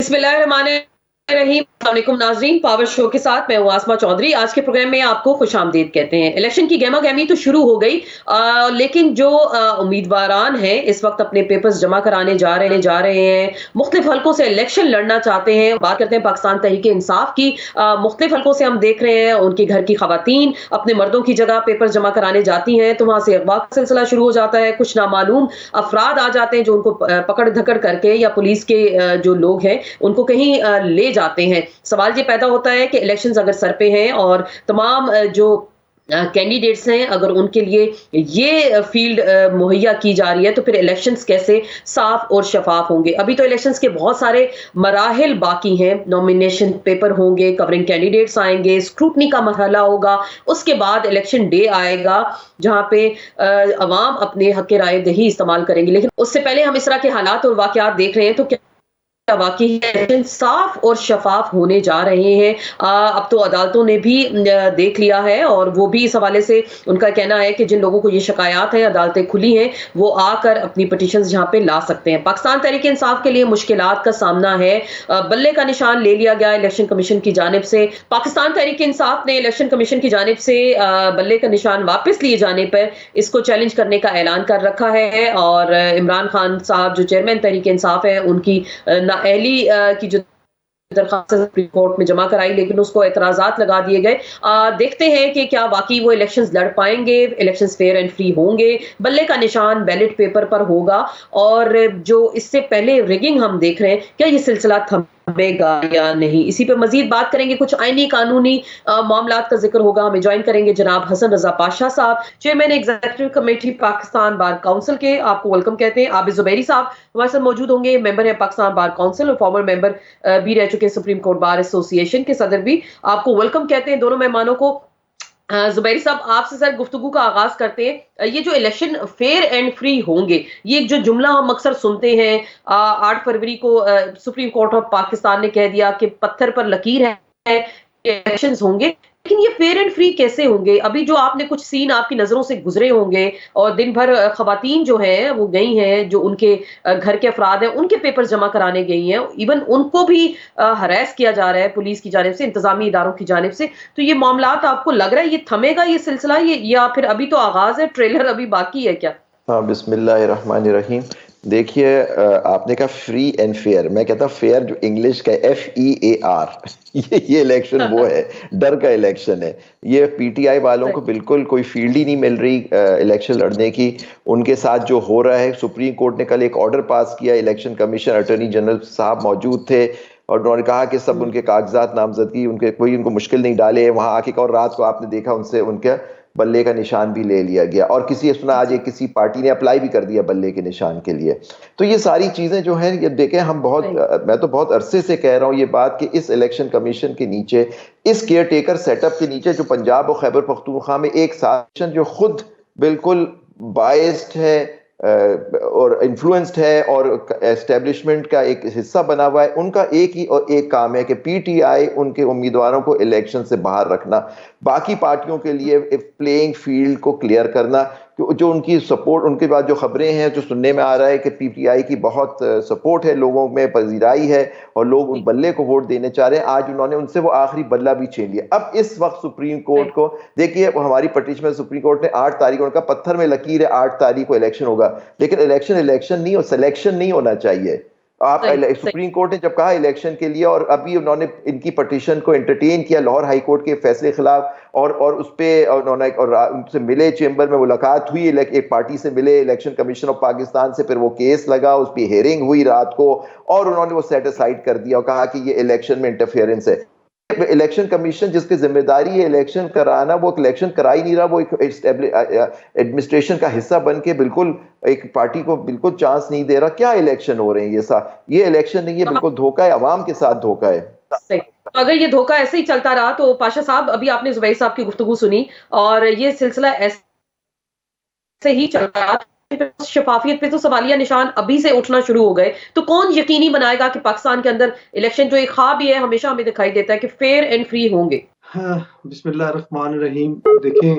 बिस्मिल्लाहिर्रहमानिर्रहीम। अस्सलामुअलैकुम नाज़रीन, पावर शो के साथ मैं हूँ आसमा चौधरी। आज के प्रोग्राम में आपको खुशामदीद कहते हैं। इलेक्शन की गहमा-गहमी तो शुरू हो गई, लेकिन जो उम्मीदवारान हैं इस वक्त अपने पेपर्स जमा कराने जा रहे हैं, मुख्तलिफ हलकों से इलेक्शन लड़ना चाहते हैं। बात करते हैं पाकिस्तान तहरीक-ए-इंसाफ की। मुख्तलिफ हलकों से हम देख रहे हैं उनके घर की खवातीन अपने मर्दों की जगह पेपर जमा कराने जाती हैं, तो वहाँ से अगवा का सिलसिला शुरू हो जाता है। कुछ नामालूम अफराद आ जाते हैं जो उनको पकड़-धकड़ करके या पुलिस के जो लोग हैं उनको कहीं ले जाते हैं। सवाल ये पैदा होता है कि इलेक्शंस अगर सर पे हैं और तमाम जो कैंडिडेट्स हैं, अगर उनके लिए ये फील्ड मुहैया की जा रही है तो फिर इलेक्शंस कैसे साफ और शफाफ होंगे। अभी तो इलेक्शंस के बहुत सारे मराहिल बाकी हैं। नॉमिनेशन पेपर होंगे, कवरिंग कैंडिडेट्स आएंगे, स्क्रूटनी का मरहला होगा, उसके बाद इलेक्शन डे आएगा जहां पे अवाम अपने हक राय दही इस्तेमाल करेंगे। लेकिन उससे पहले हम इस तरह के हालात और वाकयात देख रहे हैं तो वाकई इलेक्शन साफ और शफाफ होने जा रहे हैं। अब तो अदालतों ने भी देख लिया है और वो भी इस हवाले से उनका कहना है कि जिन लोगों को ये शिकायत है, अदालतें खुली हैं, वो आकर अपनी पिटीशंस जहां पे ला सकते हैं। पाकिस्तान तहरीक इंसाफ के लिए मुश्किलात का सामना है। बल्ले का निशान ले लिया गया इलेक्शन कमीशन की जानिब से। पाकिस्तान तहरीक इंसाफ ने इलेक्शन कमीशन की जानिब से बल्ले का निशान वापस लिए जाने पर इसको चैलेंज करने का ऐलान कर रखा है और इमरान खान साहब जो चेयरमैन तहरीक इंसाफ है उनकी अहली की जो दरखास्त सुप्रीम कोर्ट में जमा कराई, लेकिन उसको एतराजात लगा दिए गए। देखते हैं कि क्या वाकई वो इलेक्शंस लड़ पाएंगे, इलेक्शंस फेयर एंड फ्री होंगे, बल्ले का निशान बैलेट पेपर पर होगा और जो इससे पहले रिगिंग हम देख रहे हैं क्या ये सिलसिला थमेगा या नहीं। इसी पे मजीद बात करेंगे। कुछ आईनी कानूनी मामलात का जिक्र होगा। हमें ज्वाइन करेंगे जनाब हसन रजा पाशा साहब, chairman executive committee Pakistan bar council के। आपको वेलकम कहते हैं। आबिद जुबैरी साहब हमारे साथ मौजूद होंगे, मेंबर है पाकिस्तान बार काउंसिल और फॉर्मर मेंबर भी रह चुके सुप्रीम कोर्ट बार एसोसिएशन के सदर भी। आपको वेलकम कहते हैं दोनों मेहमानों को। जुबैरी साहब आपसे सर गुफ्तगू का आगाज करते हैं। ये जो इलेक्शन फेयर एंड फ्री होंगे, ये जो जुमला हम अक्सर सुनते हैं, 8 फरवरी को सुप्रीम कोर्ट ऑफ पाकिस्तान ने कह दिया कि पत्थर पर लकीर है, इलेक्शंस होंगे, लेकिन ये फेयर एंड फ्री कैसे होंगे? अभी जो आपने कुछ सीन आपकी नजरों से गुजरे होंगे और दिन भर खवातीन जो हैं वो गई हैं, जो उनके घर के अफराद हैं उनके पेपर जमा कराने गई हैं, इवन उनको भी हरास किया जा रहा है पुलिस की जानिब से, इंतजामी इदारों की जानिब से। तो ये मामलात आपको लग रहा है ये थमेगा ये सिलसिला, ये या फिर अभी तो आगाज है, ट्रेलर अभी बाकी है क्या? हाँ, बिस्मिल्लाहिर्रहमानिर्रहीम। देखिए, आपने कहा फ्री एंड फेयर, मैं कहता फेयर जो इंग्लिश का FEAR ये इलेक्शन वो है, डर का इलेक्शन है। ये PTI वालों को बिल्कुल कोई फील्ड ही नहीं मिल रही इलेक्शन लड़ने की। उनके साथ जो हो रहा है, सुप्रीम कोर्ट ने कल एक ऑर्डर पास किया, इलेक्शन कमीशन अटॉर्नी जनरल साहब मौजूद थे और उन्होंने कहा कि सब उनके कागजात नामजदगी उनके कोई उनको मुश्किल नहीं डाले। वहां आके और रात को आपने देखा उनसे उनके बल्ले का निशान भी ले लिया गया और सुना आज एक किसी पार्टी ने अप्लाई भी कर दिया बल्ले के निशान के लिए। तो ये सारी चीजें जो हैं, ये देखें हम मैं तो बहुत अरसे से कह रहा हूँ ये बात कि इस इलेक्शन कमीशन के नीचे, इस केयर टेकर सेटअप के नीचे जो पंजाब और खैबर पख्तूनख्वा में एक साजिश जो खुद बिल्कुल बायस्ड है और इन्फ्लुएंस्ड है और एस्टेब्लिशमेंट का एक हिस्सा बना हुआ है, उनका एक ही और एक काम है कि PTI उनके उम्मीदवारों को इलेक्शन से बाहर रखना, बाकी पार्टियों के लिए प्लेइंग फील्ड को क्लियर करना। जो उनकी सपोर्ट, उनके बाद जो खबरें हैं जो सुनने में आ रहा है कि PTI की बहुत सपोर्ट है, लोगों में पजीराई है और लोग उन बल्ले को वोट देने चाह रहे हैं। आज उन्होंने उनसे वो आखिरी बल्ला भी छीन लिया। अब इस वक्त सुप्रीम कोर्ट को देखिए, हमारी पटिशन में सुप्रीम कोर्ट ने 8 तारीख, उनका पत्थर में लकीर है 8 तारीख को इलेक्शन होगा, लेकिन इलेक्शन नहीं और सिलेक्शन नहीं होना चाहिए। आप सुप्रीम कोर्ट ने जब कहा इलेक्शन के लिए, और अभी उन्होंने इनकी पटिशन को एंटरटेन किया लाहौर हाई कोर्ट के फैसले के खिलाफ और उस पे उन्होंने उनसे मिले, चेंबर में मुलाकात हुई, एक पार्टी से मिले इलेक्शन कमीशन ऑफ पाकिस्तान से, फिर वो केस लगा, उस पर हेयरिंग हुई रात को और उन्होंने वो सेट असाइड कर दिया और कहा कि ये इलेक्शन में इंटरफेरेंस है। इलेक्शन कमीशन जिसकी जिम्मेदारी है इलेक्शन कराना, वो इलेक्शन करा ही नहीं रहा। वो एक एडमिनिस्ट्रेशन का हिस्सा बन के बिल्कुल एक पार्टी को बिल्कुल चांस नहीं दे रहा। क्या इलेक्शन हो रहे हैं ये इलेक्शन नहीं है, बिल्कुल धोखा है, अवाम के साथ धोखा है। तो अगर ये धोखा ऐसे ही चलता रहा तो पाशा साहब, अभी आपने जुबैर साहब की गुफ्तगू सुनी और ये सिलसिला ऐसे ही चल रहा, शफाफियत पे तो सवालिया निशान अभी से उठना शुरू हो गए, तो कौन यकीनी बनाएगा कि पाकिस्तान के अंदर इलेक्शन जो एक ख्वाब ही है, हमें दिखाई देता है कि फेयर एंड फ्री होंगे? हाँ, बिस्मिल्लाहिर्रहमानिर्रहीम। देखें,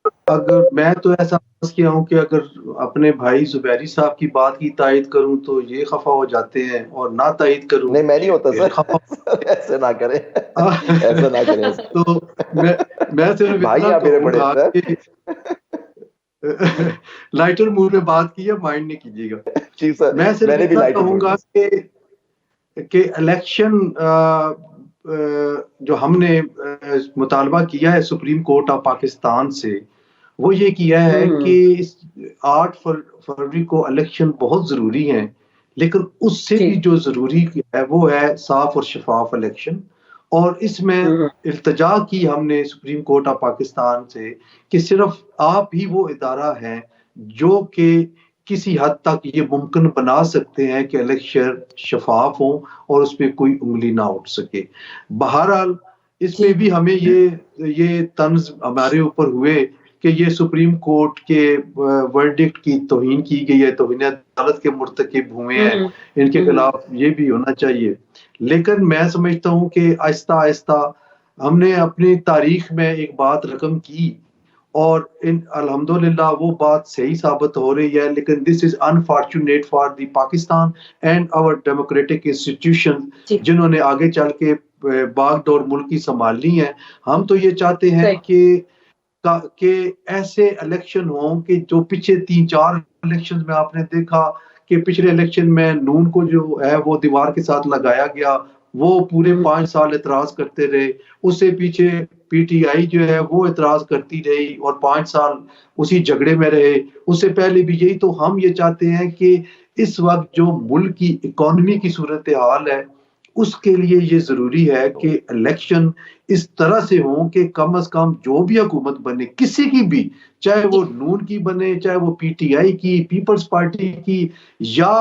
अगर मैं तो ऐसा समझ किया हूँ कि अगर अपने भाई जुबैरी साहब की बात की तायद करूँ तो ये खफा हो जाते हैं, और ना तायद करूँ नहीं, मैं नहीं होता फिर सर। खफा। सर ऐसे ना करें, ऐसा ना करें सर। तो मैं सिर्फ भाई इतना आप मेरे बड़े कहूंगा सर। कि लाइटर मूड में बात की है, माइंड नहीं कीजिएगा। जी सर, मैं सिर्फ मैंने भी इतना लाइटर मूड में। कहूंगा कि इलेक्शन जो हमने मुतालबा किया है सुप्रीम कोर्ट ऑफ पाकिस्तान से, वो ये किया है कि हम्म। 8 फरवरी को इलेक्शन बहुत जरूरी है, लेकिन उससे जी। भी जो जरूरी है वो है साफ और शफाफ इलेक्शन। और इसमें हम्म। इल्तजा की हमने सुप्रीम कोर्ट ऑफ पाकिस्तान से कि सिर्फ आप ही वो इदारा है जो कि किसी हद तक ये मुमकिन बना सकते हैं कि इलेक्शन शफाफ हो और उस पर कोई उंगली ना उठ सके। बहरहाल जी। इसमें भी हमें ये तंज हमारे ऊपर हुए कि ये सुप्रीम कोर्ट के वर्डिक्ट की तौहीन की गई है, तौहीन अदालत के मुर्तकिब हुए हैं, हम्म। इनके हम्म। खिलाफ ये भी होना चाहिए। लेकिन मैं समझता हूँ कि आहिस्ता आहिस्ता हमने अपनी तारीख में एक बात रकम की, और इन अल्हम्दुलिल्लाह वो बात सही साबित हो रही है। लेकिन this is unfortunate for the Pakistan and our democratic institution, जी। जिन्होंने आगे चल के बागडोर मुल्क की संभालनी है। हम तो ये चाहते हैं सही। कि ऐसे इलेक्शन हों कि जो पिछले 3-4 इलेक्शन में आपने देखा कि पिछले इलेक्शन में नून को जो है वो दीवार के साथ लगाया गया, वो पूरे हम्म। 5 साल एतराज करते रहे। उससे पीछे पीटीआई जो है वो एतराज करती रही और 5 साल उसी झगड़े में रहे। उससे पहले भी यही। तो हम ये चाहते हैं कि इस वक्त जो मुल्क की इकोनॉमी की सूरत हाल है, उसके लिए ये जरूरी है कि इलेक्शन इस तरह से हो कि कम से कम जो भी हुकूमत बने, किसी की भी, चाहे वो नून की बने, चाहे वो पीटीआई की, पीपल्स पार्टी की, या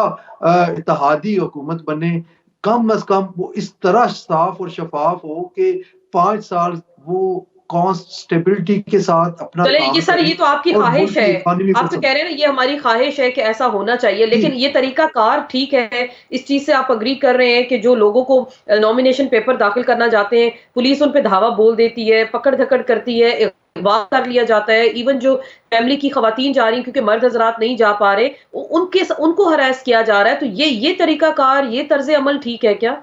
इत्तेहादी हुकूमत बने, कम से कम वो इस तरह साफ और शफाफ हो कि 5 साल वो स्टेबिलिटी के साथ अपना चले ये काम सर, ये करें तो आपकी और ख्वाहिश मुल्क है। की इकोनॉमी को आप तो कह रहे हैं ना, ये हमारी ख्वाहिश है कि ऐसा होना चाहिए, लेकिन ये तरीका कार ठीक है। इस चीज से आप अग्री कर रहे हैं कि जो लोगों को नॉमिनेशन पेपर दाखिल करना चाहते हैं, पुलिस उन पे धावा बोल देती है, पकड़ धकड़ करती है, अगवा कर लिया जाता है। इवन जो फैमिली की खवातीन जा रही हैं क्योंकि मर्द हजरात नहीं जा पा रहे, उनको हरास किया जा रहा है। तो ये तरीका कार, ये तर्ज अमल ठीक है क्या?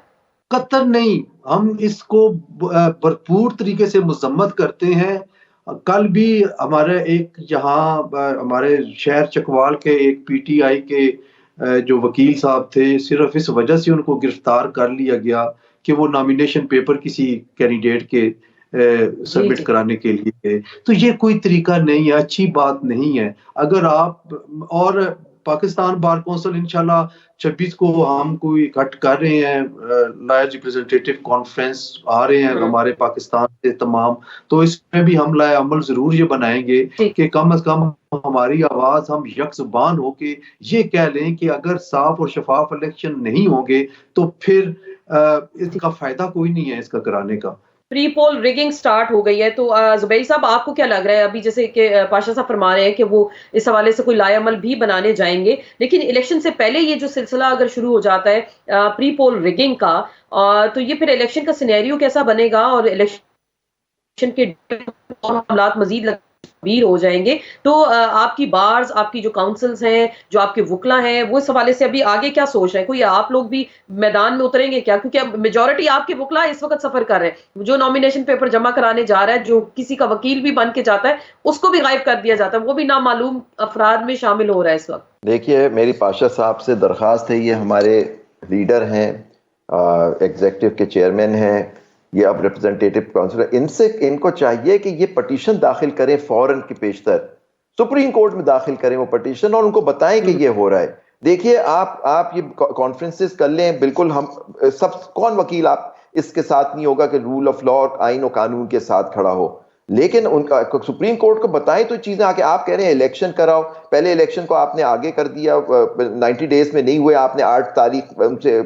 कतर नहीं, हम इसको भरपूर तरीके से मजम्मत करते हैं। कल भी हमारे एक यहाँ हमारे शहर चकवाल के एक पीटीआई के जो वकील साहब थे, सिर्फ इस वजह से उनको गिरफ्तार कर लिया गया कि वो नॉमिनेशन पेपर किसी कैंडिडेट के जी। सबमिट जी। कराने के लिए। तो ये कोई तरीका नहीं है, अच्छी बात नहीं है। अगर आप और पाकिस्तान बार कौंसिल इंशाल्लाह 26 को हम कोई इकट्ठ कर रहे हैं, लॉयर्स रिप्रेजेंटेटिव कॉन्फ्रेंस आ रहे हैं हम्म। हमारे पाकिस्तान से तमाम। तो इसमें भी हम लाए अमल जरूर ये बनाएंगे जी। कि कम से कम हमारी आवाज हम यकजुबान होके ये कह लें कि अगर साफ और शफाफ इलेक्शन नहीं होंगे तो फिर इसका फायदा कोई नहीं है इसका कराने का। प्री पोल रिगिंग स्टार्ट हो गई है। तो जुबैर साहब, आपको क्या लग रहा है? अभी जैसे कि पाशा साहब फरमा रहे हैं कि वो इस हवाले से कोई लाएअमल भी बनाने जाएंगे, लेकिन इलेक्शन से पहले ये जो सिलसिला अगर शुरू हो जाता है प्री पोल रिगिंग का, तो ये फिर इलेक्शन का सिनेरियो कैसा बनेगा? और इलेक्शन के और हालात मजीद गंभीर हो जाएंगे। तो आपकी बार्स, आपकी जो काउंसिल्स हैं, जो आपके वुकला हैं, वो इस हवाले से अभी आगे क्या सोच रहे हैं? कोई आप लोग भी मैदान में उतरेंगे क्या? क्योंकि अब मेजॉरिटी आपके वुकला इस वक्त सफर कर रहे हैं। जो नॉमिनेशन पेपर जमा कराने जा रहा है, जो किसी का वकील भी बन के जाता है, उसको भी गायब कर दिया जाता है, वो भी नामालूम अफराद में शामिल हो रहा है इस वक्त। देखिए, मेरी पाशा साहब से दरख्वास्त है, ये हमारे लीडर हैं, एग्जीक्यूटिव के चेयरमैन हैं, ये अब रिप्रेजेंटेटिव काउंसिलर, इनको चाहिए कि ये पटिशन दाखिल करें फौरन की पेशतर, सुप्रीम कोर्ट में दाखिल करें वो पटिशन और उनको बताएं कि ये हो रहा है। देखिए, आप ये कॉन्फ्रेंसेस कर लें, बिल्कुल हम सब, कौन वकील आप इसके साथ नहीं होगा कि रूल ऑफ लॉ, आइन और कानून के साथ खड़ा हो, लेकिन उनका सुप्रीम कोर्ट को बताएं तो चीजें आगे। आप कह रहे हैं इलेक्शन कराओ, पहले इलेक्शन को आपने आगे कर दिया, 90 डेज में नहीं हुए, आपने 8 तारीख उनसे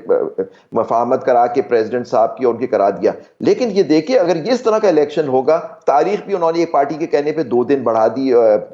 मफाहमत करा के प्रेसिडेंट साहब की और उनके करा दिया। लेकिन ये देखिए, अगर ये इस तरह का इलेक्शन होगा, तारीख भी उन्होंने एक पार्टी के कहने पे 2 दिन बढ़ा दी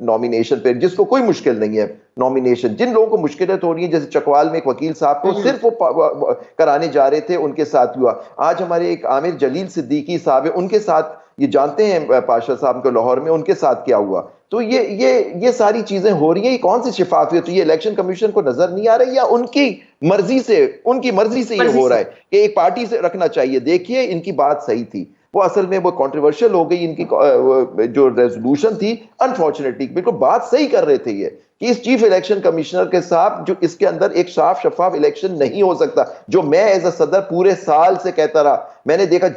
नॉमिनेशन पे, जिसको कोई मुश्किल नहीं है नॉमिनेशन। जिन लोगों को मुश्किलें हो रही है, जैसे चकवाल में एक वकील साहब को सिर्फ वो कराने जा रहे थे, उनके साथ हुआ। आज हमारे एक आमिर जलील सिद्दीकी साहब है, उनके साथ ये जानते हैं पाशा साहब को लाहौर में उनके साथ क्या हुआ। तो ये सारी चीजें हो रही है, ये कौन सी शिफाफियत? ये इलेक्शन कमीशन को नजर नहीं आ रही या उनकी मर्जी से ये हो रहा है कि एक पार्टी से रखना चाहिए? देखिए इनकी बात सही थी, वो असल में वो कंट्रोवर्शियल हो गई इनकी जो रेजोल्यूशन थी, अनफॉर्चुनेटली बिल्कुल बात सही कर रहे थे ये कि इस चीफ इलेक्शन कमिश्नर के साथ जो इसके अंदर एक साफ शफाफ इलेक्शन नहीं हो सकता। जो मैं एज अ सदर पूरे साल से कहता रहा, मैंने देखा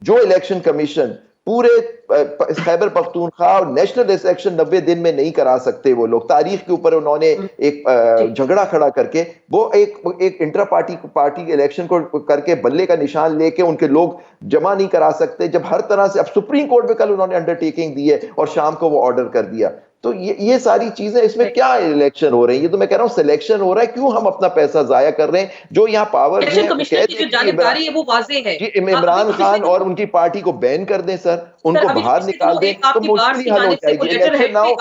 जो इलेक्शन कमीशन पूरे खैबर पख्तूनख्वा और नेशनल इलेक्शन 90 दिन में नहीं करा सकते, वो लोग तारीख के ऊपर उन्होंने एक झगड़ा खड़ा करके वो एक इंट्रा पार्टी इलेक्शन को करके बल्ले का निशान लेके उनके लोग जमा नहीं करा सकते, जब हर तरह से अब सुप्रीम कोर्ट में कल उन्होंने अंडरटेकिंग दी है और शाम को वो ऑर्डर कर दिया। तो ये सारी चीजें, इसमें क्या इलेक्शन हो रहे हैं? ये तो मैं कह रहा हूँ सिलेक्शन हो रहा है, क्यों हम अपना पैसा जाया कर रहे हैं? जो यहाँ पावर है, इमरान खान और उनकी पार्टी को बैन कर दें सर, उनको बाहर निकाल दें तो मुश्किल हल हो जाएगी। इलेक्शन ना हो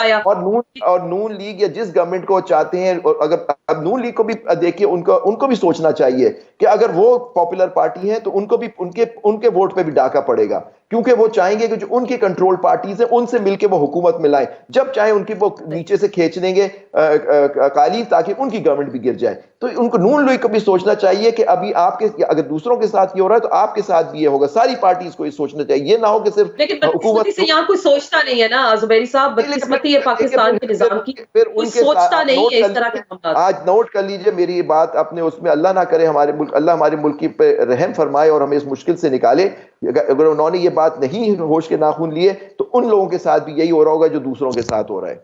और नून लीग या जिस गवर्नमेंट को चाहते हैं, और अगर अब नून लीग को भी देखिए, उनको भी सोचना चाहिए कि अगर वो पॉपुलर पार्टी है तो उनको भी उनके वोट पे भी डाका पड़ेगा, क्योंकि वो चाहेंगे कि जो उनकी कंट्रोल पार्टीज है उनसे मिलकर वो हुकूमत में लाए, जब चाहे उनकी वो नीचे से खींच लेंगे कालीन ताकि उनकी गवर्नमेंट भी गिर जाए। तो उनको नून लीग को भी सोचना चाहिए कि अभी आपके अगर दूसरों के साथ ये हो रहा है तो आपके साथ भी ये होगा। सारी पार्टीज को ये सोचना चाहिए, ये ना हो कि सिर्फ हुकूमत से यहाँ कोई सोचता नहीं है ना जुबैरी साहब, बदकिस्मती है पाकिस्तान के निजाम की, कोई सोचता नहीं है इस तरह के मामला। आज नोट कर लीजिए मेरी बात अपने उसमें, अल्लाह ना करे अल्लाह हमारे मुल्क की पे रहम फरमाए और हमें इस मुश्किल से निकाले। अगर उन्होंने ये बात नहीं होश के नाखून लिए तो उन लोगों के साथ भी यही हो रहा होगा जो दूसरों के साथ हो रहा है।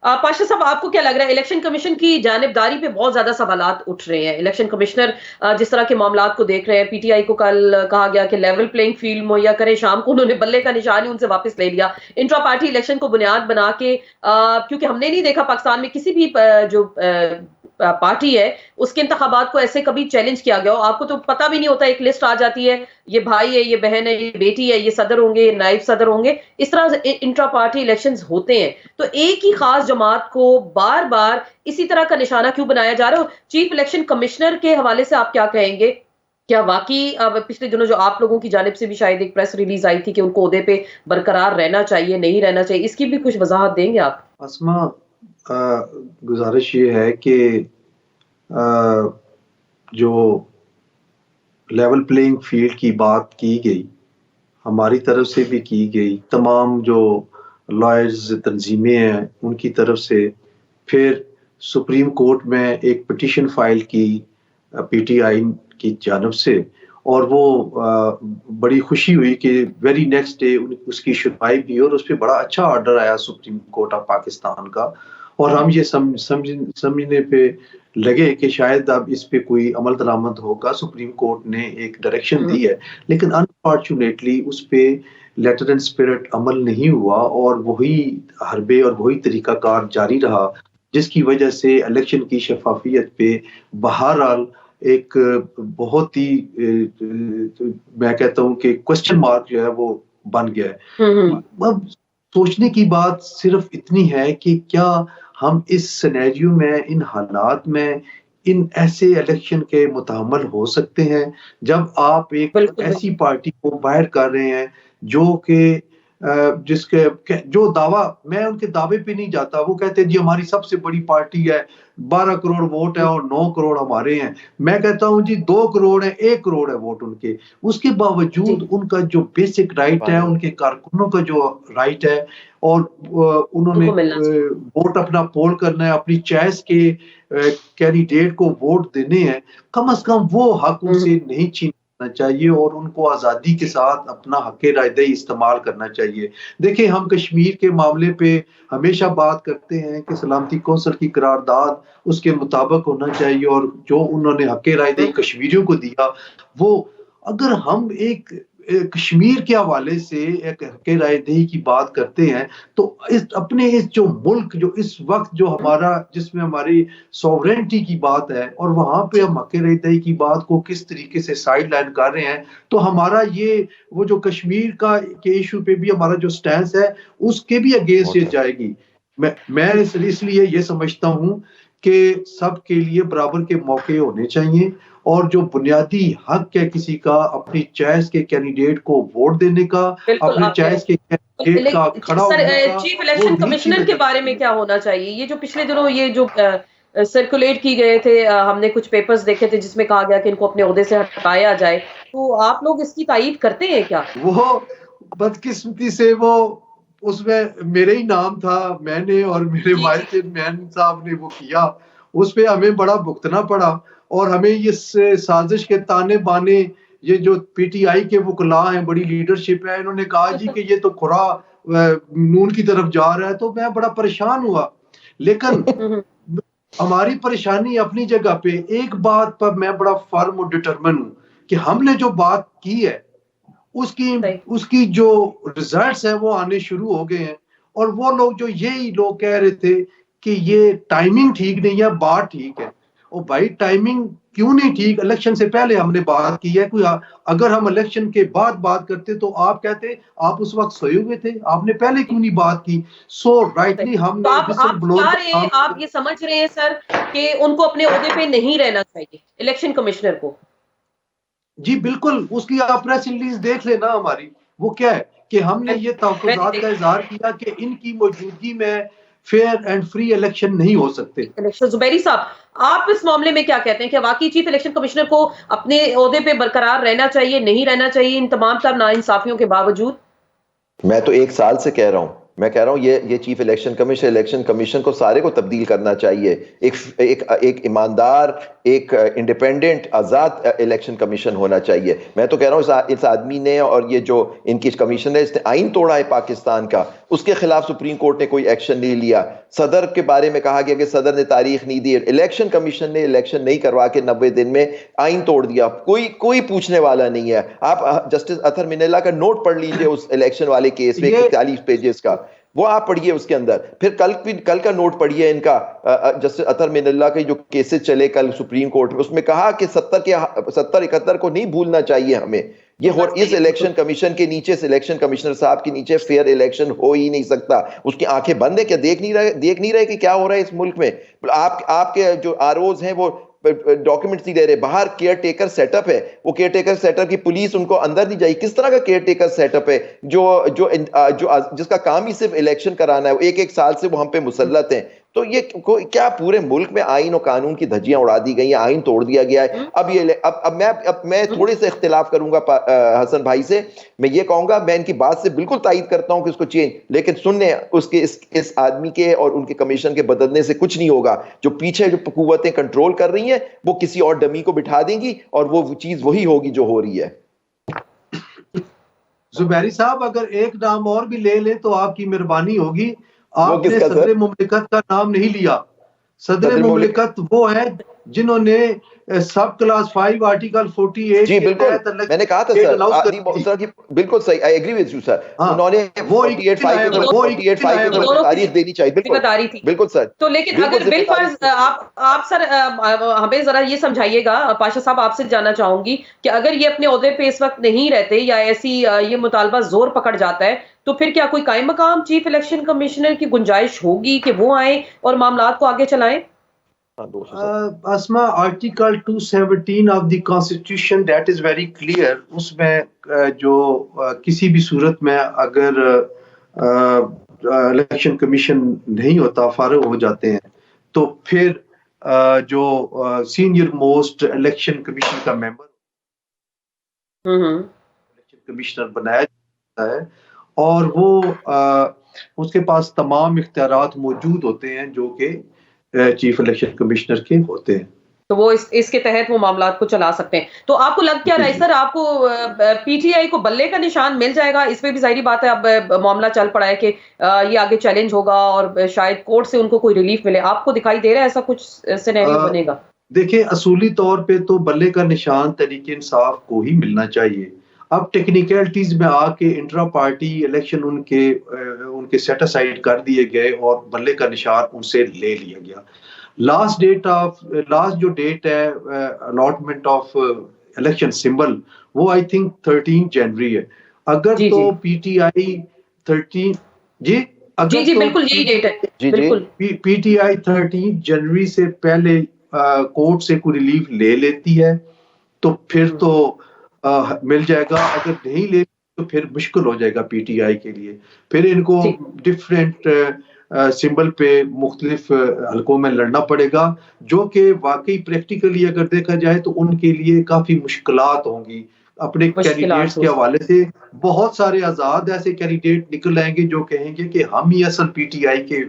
पाशा साहब, आपको क्या लग रहा है, इलेक्शन कमीशन की जानिबदारी पे बहुत ज्यादा सवालात उठ रहे हैं? इलेक्शन कमिश्नर जिस तरह के मामलात को देख रहे हैं, पीटीआई को कल कहा गया कि लेवल प्लेइंग फील्ड मुहैया करें, शाम को उन्होंने बल्ले का निशान ही उनसे वापस ले लिया। इंट्रा पार्टी इलेक्शन को बुनियाद बना के, क्योंकि हमने नहीं देखा पाकिस्तान में किसी भी जो पार्टी है उसके इंतखाबात को ऐसे कभी चैलेंज किया गया हो। आपको तो पता भी नहीं होता, एक लिस्ट आ जाती है, ये भाई है, ये बहन है, ये बेटी है, ये सदर होंगे, ये नायब सदर होंगे, इस तरह इंट्रा पार्टी इलेक्शंस होते हैं। तो एक ही खास जमात को बार बार इसी तरह का निशाना क्यों बनाया जा रहा है? चीफ इलेक्शन कमिश्नर के हवाले से आप क्या कहेंगे? क्या वाकई पिछले दिनों जो आप लोगों की जानिब से भी शायद एक प्रेस रिलीज आई थी कि उनको ओहदे पे बरकरार रहना चाहिए, नहीं रहना चाहिए, इसकी भी कुछ वजाहत देंगे आप? अस्मा, गुजारिश ये है कि जो लेवल प्लेइंग फील्ड की बात की गई, हमारी तरफ से भी की गई, तमाम जो लॉयर्स तंजीमें हैं उनकी तरफ से, फिर सुप्रीम कोर्ट में एक पिटीशन फाइल की पीटीआई की जानब से, और वो बड़ी खुशी हुई कि वेरी नेक्स्ट डे उसकी सुनवाई भी और उस पर बड़ा अच्छा ऑर्डर आया सुप्रीम कोर्ट ऑफ पाकिस्तान का। और हम ये समझने पे लगे कि शायद अब इस पे कोई अमल दरामद होगा। सुप्रीम कोर्ट ने एक डायरेक्शन दी है, लेकिन अनफॉर्चुनेटली उस पे लेटर एंड स्पिरिट अमल नहीं हुआ और वही हरबे और वही तरीकाकार जारी रहा, जिसकी वजह से इलेक्शन की शफाफियत पे बहरहाल एक बहुत ही मैं कहता हूँ कि क्वेश्चन मार्क जो है वो बन गया है। अब सोचने की बात सिर्फ इतनी है कि क्या हम इस सिनेरियो में, इन हालात में, इन ऐसे इलेक्शन के मुतहम्मल हो सकते हैं जब आप एक ऐसी पार्टी को बाहर कर रहे हैं जो कि जिसके जो दावा, मैं उनके दावे पे नहीं जाता, वो कहते हैं जी हमारी सबसे बड़ी पार्टी है, 12 करोड़ वोट है और 9 करोड़ हमारे हैं। मैं कहता हूं जी 2 करोड़ है, 1 करोड़ है वोट उनके, उसके बावजूद उनका जो बेसिक राइट है, उनके कारकुनों का जो राइट है, और उन्होंने वोट अपना पोल करना है, अपनी चॉइस के कैंडिडेट को वोट देने हैं, कम से कम वो हक उनसे नहीं छीन चाहिए और उनको आज़ादी के साथ अपना हक़ रायदही इस्तेमाल करना चाहिए। देखिए, हम कश्मीर के मामले पे हमेशा बात करते हैं कि सलामती कौंसिल की करारदाद उसके मुताबिक होना चाहिए, और जो उन्होंने हक़ रायदही कश्मीरियों को दिया, वो अगर हम एक कश्मीर के हवाले से एक हक़ रायदही की बात करते हैं तो इस जो मुल्क जो इस वक्त जो हमारा, जिसमें हमारी सॉवरेनिटी की बात है, और वहां पे हम हक़ रायदही की बात को किस तरीके से साइड लाइन कर रहे हैं, तो हमारा ये वो जो कश्मीर के इशू पे भी हमारा जो स्टैंस है उसके भी अगेंस्ट ये जाएगी। मैं इसलिए ये समझता हूँ कि सबके लिए बराबर के मौके होने चाहिए और जो बुनियादी हक है किसी का अपनी चॉइस के कैंडिडेट को वोट देने का, बिल्कुल अपनी आपने चॉइस के कैंडिडेट का खड़ा सर होने का, चीफ वो इलेक्शन नहीं कमिश्नर छीने के जाना बारे में चाहिए। क्या होना चाहिए? ये जो पिछले दिनों ये जो सर्कुलेट की गए थे, हमने कुछ पेपर्स देखे थे जिसमें कहा गया कि इनको अपने ओहदे से हटाया जाए, तो आप लोग इसकी तायीद करते हैं क्या? वो बदकिस्मती से वो उसमें मेरे ही नाम था, मैंने और मेरे जी, वाइस जी। चेयरमैन साहब ने वो किया, उस पे हमें बड़ा भुगतना पड़ा और हमें ये साजिश के ताने बाने, ये जो पीटीआई के वकला हैं, बड़ी लीडरशिप है, इन्होंने कहा जी कि ये तो खुरा नून की तरफ जा रहा है, तो मैं बड़ा परेशान हुआ। लेकिन हुँ, हुँ। हमारी परेशानी अपनी जगह पे, एक बात पर मैं बड़ा फर्म और डिटरमिन हूँ कि हमने जो बात की है उसकी सही। उसकी जो रिजल्ट्स हैं वो आने शुरू हो गए हैं और वो लोग जो यही लोग कह रहे थे कि ये टाइमिंग ठीक नहीं है, बात ठीक है। और भाई टाइमिंग क्यों नहीं ठीक? इलेक्शन से पहले हमने बात की है, कोई अगर हम इलेक्शन के बाद बात करते तो आप कहते आप उस वक्त सोए हुए थे, आपने पहले क्यों नहीं बात की? सो सही। राइटली तो हमने विसल आप ब्लोअर चाह का रहे काम हैं, आप ये समझ रहे हैं सर कि उनको अपने ओहदे पे नहीं रहना चाहिए, इलेक्शन कमिश्नर को? जी बिल्कुल, उसकी आप प्रेस रिलीज देख लेना हमारी, वो क्या है कि हमने ये मैंने तहफ़्फ़ुज़ात का देखी। इज़हार किया कि इनकी मौजूदगी में फेयर एंड फ्री इलेक्शन नहीं हो सकते। इलेक्शन ज़ुबैरी साहब, आप इस मामले में क्या कहते हैं? क्या वाक़ई चीफ इलेक्शन कमिश्नर को अपने ओहदे पे बरकरार रहना चाहिए, नहीं रहना चाहिए इन तमाम तर नाइंसाफ़ियों के बावजूद? मैं तो 1 साल से कह रहा हूँ। मैं कह रहा हूँ ये चीफ इलेक्शन कमीशन को सारे को तब्दील करना चाहिए। एक ईमानदार, एक इंडिपेंडेंट, आज़ाद इलेक्शन कमीशन होना चाहिए। मैं तो कह रहा हूँ इस आदमी ने और ये जो इनकी कमीशन है, इसने आइन तोड़ा है पाकिस्तान का। उसके खिलाफ सुप्रीम कोर्ट ने कोई एक्शन नहीं लिया। सदर के बारे में कहा गया कि सदर ने तारीख नहीं दी। इलेक्शन कमीशन ने इलेक्शन नहीं करवा के 90 दिन में आइन तोड़ दिया। कोई पूछने वाला नहीं है। आप जस्टिस अतहर मिनेल्ला का नोट पढ़ लीजिए उस इलेक्शन वाले केस में, 41 पेजेस का, वो आप पढ़िए उसके अंदर। फिर कल का नोट पढ़िए इनका, जस्टिस अतहर मिनेल्ला के जो केसेस चले कल सुप्रीम कोर्ट में, उसमें कहा कि 70-71 को नहीं भूलना चाहिए हमें। ये और इस इलेक्शन कमीशन के नीचे, इस इलेक्शन कमिश्नर साहब के नीचे फेयर इलेक्शन हो ही नहीं सकता। उसकी आंखें बंद है क्या? देख नहीं रहे कि क्या हो रहा है इस मुल्क में? आपके जो आरओज हैं वो डॉक्यूमेंट्स नहीं दे रहे। बाहर केयर टेकर सेटअप है, वो केयर टेकर सेटअप की पुलिस उनको अंदर नहीं जाएगी। किस तरह का केयर टेकर सेटअप है जिसका काम ही सिर्फ इलेक्शन कराना है? एक साल से वो हम पे मुसल्लत हैं। तो ये क्या पूरे मुल्क में आइन और कानून की धज्जियां उड़ा दी गई हैं, आइन तोड़ दिया गया है। अब मैं थोड़े से इख्तिलाफ करूंगा हसन भाई से। मैं ये कहूंगा, मैं इनकी बात से बिल्कुल तायद करता हूं कि उसको चेंज, लेकिन सुनने उसके इस आदमी के और उनके कमीशन के बदलने से कुछ नहीं होगा। जो पीछे जो कुव्वतें कंट्रोल कर रही हैं वो किसी और डमी को बिठा देंगी और वो चीज वही होगी जो हो रही है। जुबैरी साहब, अगर एक नाम और भी ले लें तो आपकी मेहरबानी होगी। वो आपने किसका सर? सदर मुमलिकत का नाम नहीं लिया। सदर मुमलिकत वो है जिन्होंने सब क्लास 5 आर्टिकल 48 जी के बिल्कुल, तहत मैंने कहा था सर आदि मौसरा की, बिल्कुल सही, I agree with you sir. उन्होंने 48 को तारीख देनी चाहिए। जिम्मेदारी थी। बिल्कुल सर। तो लेकिन अगर बिल फर्ज आप सर हमें जरा ये समझाइएगा, पाशा साहब आपसे जानना चाहूंगी कि अगर ये अपने ओहदे पे इस वक्त नहीं रहते या ऐसी ये मुतालबा जोर पकड़ जाता है, तो फिर क्या कोई कायम मकाम चीफ इलेक्शन कमिश्नर की गुंजाइश होगी कि वो आए और मामलात को आगे चलाएं? Asma, article 217 of the constitution that is very clear. उसमें जो किसी भी सूरत में अगर इलेक्शन कमीशन नहीं होता, फारिग हो जाते हैं, तो फिर जो सीनियर मोस्ट इलेक्शन कमीशन का मेंबर इलेक्शन कमिश्नर बनाया जाता है और वो उसके पास तमाम इख्तियारात मौजूद होते हैं जो कि चीफ इलेक्शन कमिश्नर के होते हैं। तो वो इसके तहत वो मामलात को चला सकते हैं। तो आपको लग क्या रहा है सर, आपको पीटीआई को बल्ले का निशान मिल जाएगा? इसमें भी जाहिर बात है अब मामला चल पड़ा है कि ये आगे चैलेंज होगा और शायद कोर्ट से उनको कोई रिलीफ मिले। आपको दिखाई दे रहा है ऐसा कुछ सिनेरियो बनेगा? देखिए, असूली तौर पे तो बल्ले का निशान तहरीक इंसाफ को ही मिलना चाहिए। अब टेक्निकलिटीज में आके इंट्रा पार्टी इलेक्शन उनके सेट असाइड कर दिए गए और बल्ले का निशान उनसे ले लिया गया। लास्ट जो डेट है अलॉटमेंट ऑफ इलेक्शन सिंबल, वो आई थिंक 13 जनवरी है। अगर तो पीटीआई 13 जी जी अगर जी तो बिल्कुल यही डेट है। जी जी बिल्कुल पीटीआई 13 जनवरी से पहले कोर्ट से कोई रिलीफ ले लेती है तो फिर तो मिल जाएगा, अगर नहीं ले तो फिर मुश्किल हो जाएगा पीटीआई के लिए। फिर इनको ठीक। डिफरेंट सिंबल पे मुख्तलिफ हलकों में लड़ना पड़ेगा, जो कि वाकई प्रैक्टिकली अगर देखा जाए तो उनके लिए काफी मुश्किलात होंगी। अपने कैंडिडेट्स मुश्किलात हो के सकती। हवाले से बहुत सारे आजाद ऐसे कैंडिडेट निकल आएंगे जो कहेंगे कि हम ही असल पीटीआई के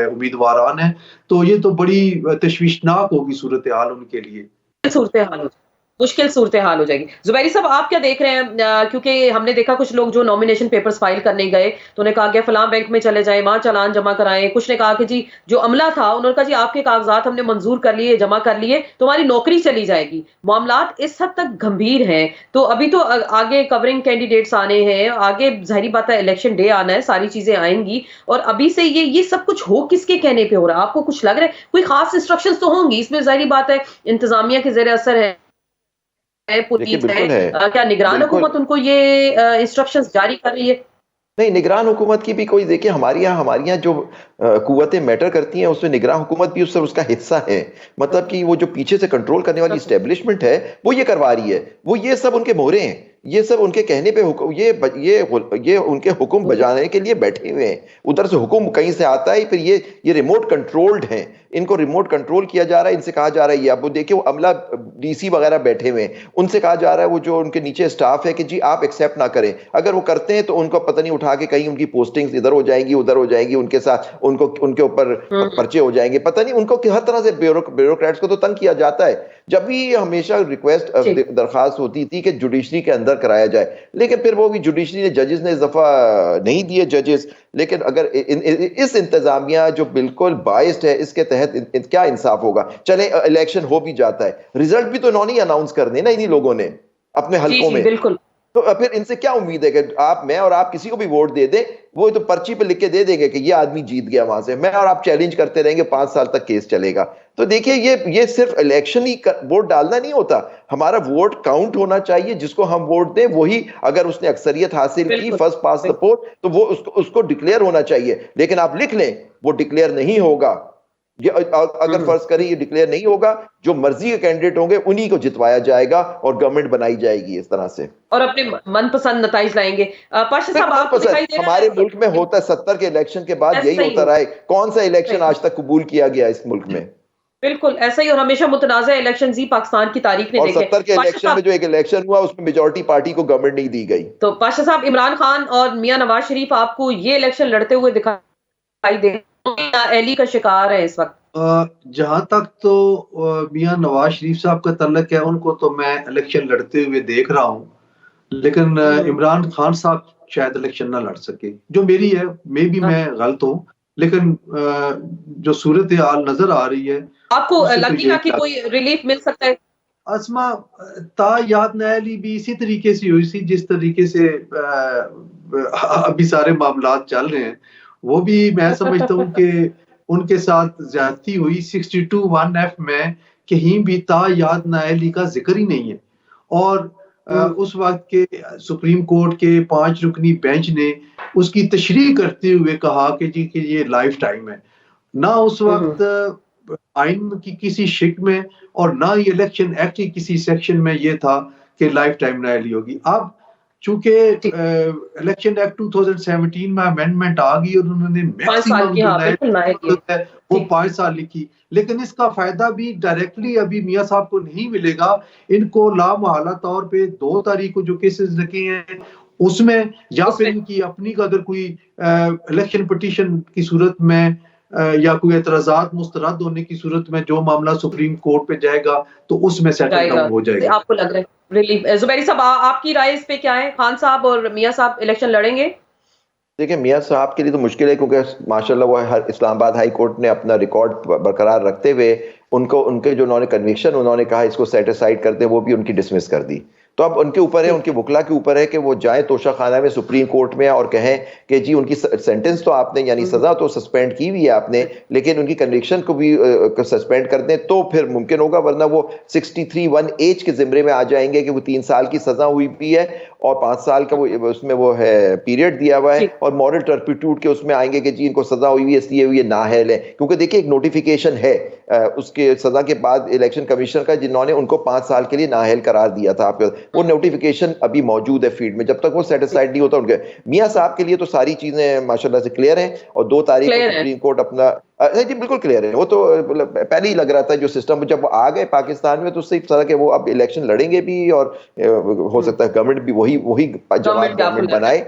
उम्मीदवार हैं, तो ये तो बड़ी तशवीशनाक होगी सूरत हाल उनके लिए। सूरत हाल हो मुश्किल सूरत हाल हो जाएगी। ज़ुबैरी साहब आप क्या देख रहे हैं? क्योंकि हमने देखा कुछ लोग जो नॉमिनेशन पेपर्स फाइल करने गए, तो उन्हें कहा गया फलां बैंक में चले जाएँ, वहाँ चालान जमा कराएँ। कुछ ने कहा कि जी जो अमला था, उन्होंने कहा जी आपके कागज़ात हमने मंज़ूर कर लिए, जमा कर लिए, तुम्हारी नौकरी चली जाएगी। मामलात इस हद तक गंभीर हैं, तो अभी तो आगे कवरिंग कैंडिडेट्स आने हैं, आगे ज़ाहिर बात है इलेक्शन डे आना है, सारी चीज़ें आएँगी और अभी से ये सब कुछ हो किसके कहने पे हो रहा है? आपको कुछ लग रहा है? कोई ख़ास इंस्ट्रक्शंस तो होंगी, इसमें ज़ाहिर बात है इंतज़ामिया के ज़ेर असर है। देखिए पुनीत है बिल्कुल है, क्या निगरान बिल्कुल। हुकूमत उनको ये इंस्ट्रक्शंस जारी कर रही है? नहीं, निगरान हुकूमत की भी कोई देखिए हमारी यहाँ जो कुव्वतें मैटर करती हैं उसमें निगरान हुकूमत भी उसका हिस्सा है। मतलब कि वो जो पीछे से कंट्रोल करने वाली एस्टेब्लिशमेंट है वो ये करवा रही है, वो ये सब उनके मोहरे हैं, ये सब उनके कहने पे ये उनके हुक्म बजाने के लिए बैठे हुए हैं। उधर से हुक्म कहीं से आता है, फिर ये रिमोट कंट्रोल्ड हैं, इनको रिमोट कंट्रोल किया जा रहा है, इनसे कहा जा रहा है ये अब वो देखिए वो अमला डीसी वगैरह बैठे हुए हैं, उनसे कहा जा रहा है वो जो उनके नीचे स्टाफ है कि जी आप एक्सेप्ट ना करें, अगर वो करते हैं तो उनको पता नहीं उठा के कहीं उनकी पोस्टिंग्स इधर हो जाएंगी उधर हो जाएंगी, उनके साथ उनको उनके ऊपर पर्चे हो जाएंगे, पता नहीं उनको हर तरह से ब्यूरोक्रेट्स को तो तंग किया जाता है। जब भी हमेशा रिक्वेस्ट ठीक। दरखास्त होती थी कि जुडिशरी के अंदर कराया जाए, लेकिन फिर वो भी जुडिशरी ने जजेस ने इस दफा नहीं दिए जजेस। लेकिन अगर इस इंतजामिया जो बिल्कुल बाइस्ड है इसके तहत क्या इंसाफ होगा? चले इलेक्शन हो भी जाता है, रिजल्ट भी तो इन्होंने अनाउंस करने ना इन्हीं लोगों ने अपने जी, हलकों जी, में, बिल्कुल। तो फिर इनसे क्या उम्मीद है कि मैं और आप किसी को भी वोट दे दें, वो तो पर्ची पे लिख के दे देंगे कि ये आदमी जीत गया, वहां से मैं और आप चैलेंज करते रहेंगे, 5 साल तक केस चलेगा। तो देखिए ये सिर्फ इलेक्शन ही वोट डालना नहीं होता, हमारा वोट काउंट होना चाहिए, जिसको हम वोट दें वही अगर उसने अक्सरियत हासिल की बिल्कुल, फर्स्ट पास द पोस्ट तो वो उसको डिक्लेयर होना चाहिए। लेकिन आप लिख लें वो डिक्लेयर नहीं होगा, ये अगर फर्ज करें ये डिक्लेयर नहीं होगा, जो मर्जी के कैंडिडेट होंगे उन्हीं को जितवाया जाएगा और गवर्नमेंट बनाई जाएगी इस तरह से। और अपने मनपसंद नताइज लाएंगे। पाशा साहब आपको दिखाई दे रहा हमारे है मुल्क में होता है, 70 के इलेक्शन के बाद यही ऐसा ही होता हो रहा है, कौन सा इलेक्शन सही आज तक कबूल किया गया इस मुल्क में? बिल्कुल ऐसा ही और हमेशा मुतनाज़ा इलेक्शंस ही पाकिस्तान की तारीख ने और देखे। 70 के पाशा इलेक्शन में साहब जो एक इलेक्शन हुआ उसमें मेजॉरिटी पार्टी को गवर्नमेंट नहीं दी गई। तो पाशा साहब इमरान खान और मियां नवाज शरीफ आपको ये इलेक्शन लड़ते हुए दिखाई दे एली का शिकार है इस वक्त? जहां तक तो मियां नवाज शरीफ साहब का तल्लक है, उनको तो मैं इलेक्शन लड़ते हुए देख रहा हूँ, लेकिन इमरान खान साहब शायद इलेक्शन ना लड़ सके, जो मेरी है, मे भी मैं गलत हूँ, लेकिन जो सूरत हाल नजर आ रही है आपको उससे तो लगेगा कि यही कोई रिलीफ मिल सकता है? असमा ता याद नयाली भी इसी तरीके से हुई थी जिस तरीके से अभी सारे मामला चल रहे हैं, वो भी मैं समझता हूँ कि उनके साथ ज्यादती हुई। 62(1)(f में कहीं भी ता याद नयाली का जिक्र ही नहीं है, और उस वक्त के सुप्रीम कोर्ट के 5 रुकनी बेंच ने उसकी तशरीह करते हुए कहा कि जी कि ये लाइफ टाइम है, ना उस वक्त आइन की किसी शिक में और ना ही इलेक्शन एक्ट की किसी सेक्शन में ये था कि लाइफ टाइम नयाली होगी। अब चूंकि इलेक्शन एक्ट 2017 में अमेंडमेंट आ गई और उन्होंने 5 साल मैक्सिमम की, जो हाँ बिल्कुल नयाली है वो 5 साल लिखी, लेकिन इसका फायदा भी डायरेक्टली अभी मियां साहब को नहीं मिलेगा। इनको लामहला तौर पे 2 तारीख को जो केसेस रखे हैं उसमें, या फिर इनकी अपनी का अगर कोई इलेक्शन पिटीशन की सूरत में या कोई एतराजात मुस्तरद होने की सूरत में जो मामला सुप्रीम कोर्ट पे जाएगा तो उसमें सेटल डाउन हो जाएगा। आपको लग रहा है रिलीफ? जुबैरी साहब आपकी राय इस पे क्या है? खान साहब और मियां साहब इलेक्शन लड़ेंगे? देखिए मियां साहब के लिए तो मुश्किल है, क्योंकि माशाल्लाह वो हर इस्लामाबाद हाई कोर्ट ने अपना रिकॉर्ड बरकरार रखते हुए उनको उनके जो उन्होंने कन्विक्शन उन्होंने कहा इसको सेट असाइड करते वो भी उनकी डिसमिस कर दी। तो अब उनके ऊपर है, उनके वकला के ऊपर है कि वो जाए तोशा खाना में सुप्रीम कोर्ट में और कहें कि जी उनकी सेंटेंस तो आपने यानी सजा तो सस्पेंड की हुई है आपने, लेकिन उनकी कन्विक्शन को भी सस्पेंड कर दें तो फिर मुमकिन होगा, वरना वो 63(1)H के जिम्मे में आ जाएंगे कि वो 3 साल की सजा हुई भी है और 5 साल का वो उसमें वो है पीरियड दिया हुआ है, और मॉरल टर्पिट्यूड के उसमें आएंगे कि जी इनको सजा हुई है इसलिए ये नाअहल है। क्योंकि देखिए एक नोटिफिकेशन है उसके सजा के बाद इलेक्शन कमीशन का, जिन्होंने उनको 5 साल के लिए नाअहल करार दिया था आपके, वो नोटिफिकेशन अभी मौजूद है फीड में, जब तक वो सेटिस्फाइड नहीं होता उनके मियां साहब के लिए तो सारी चीजें माशाल्लाह से क्लियर हैं, और 2 तारीख को सुप्रीम कोर्ट अपना नहीं जी बिल्कुल क्लियर है, वो तो पहले ही लग रहा था जो सिस्टम जब वो आ गए पाकिस्तान में तो उससे इस तरह के वो अब इलेक्शन लड़ेंगे भी, और हो सकता है गवर्नमेंट भी वही जवाब गवर्नमेंट बनाए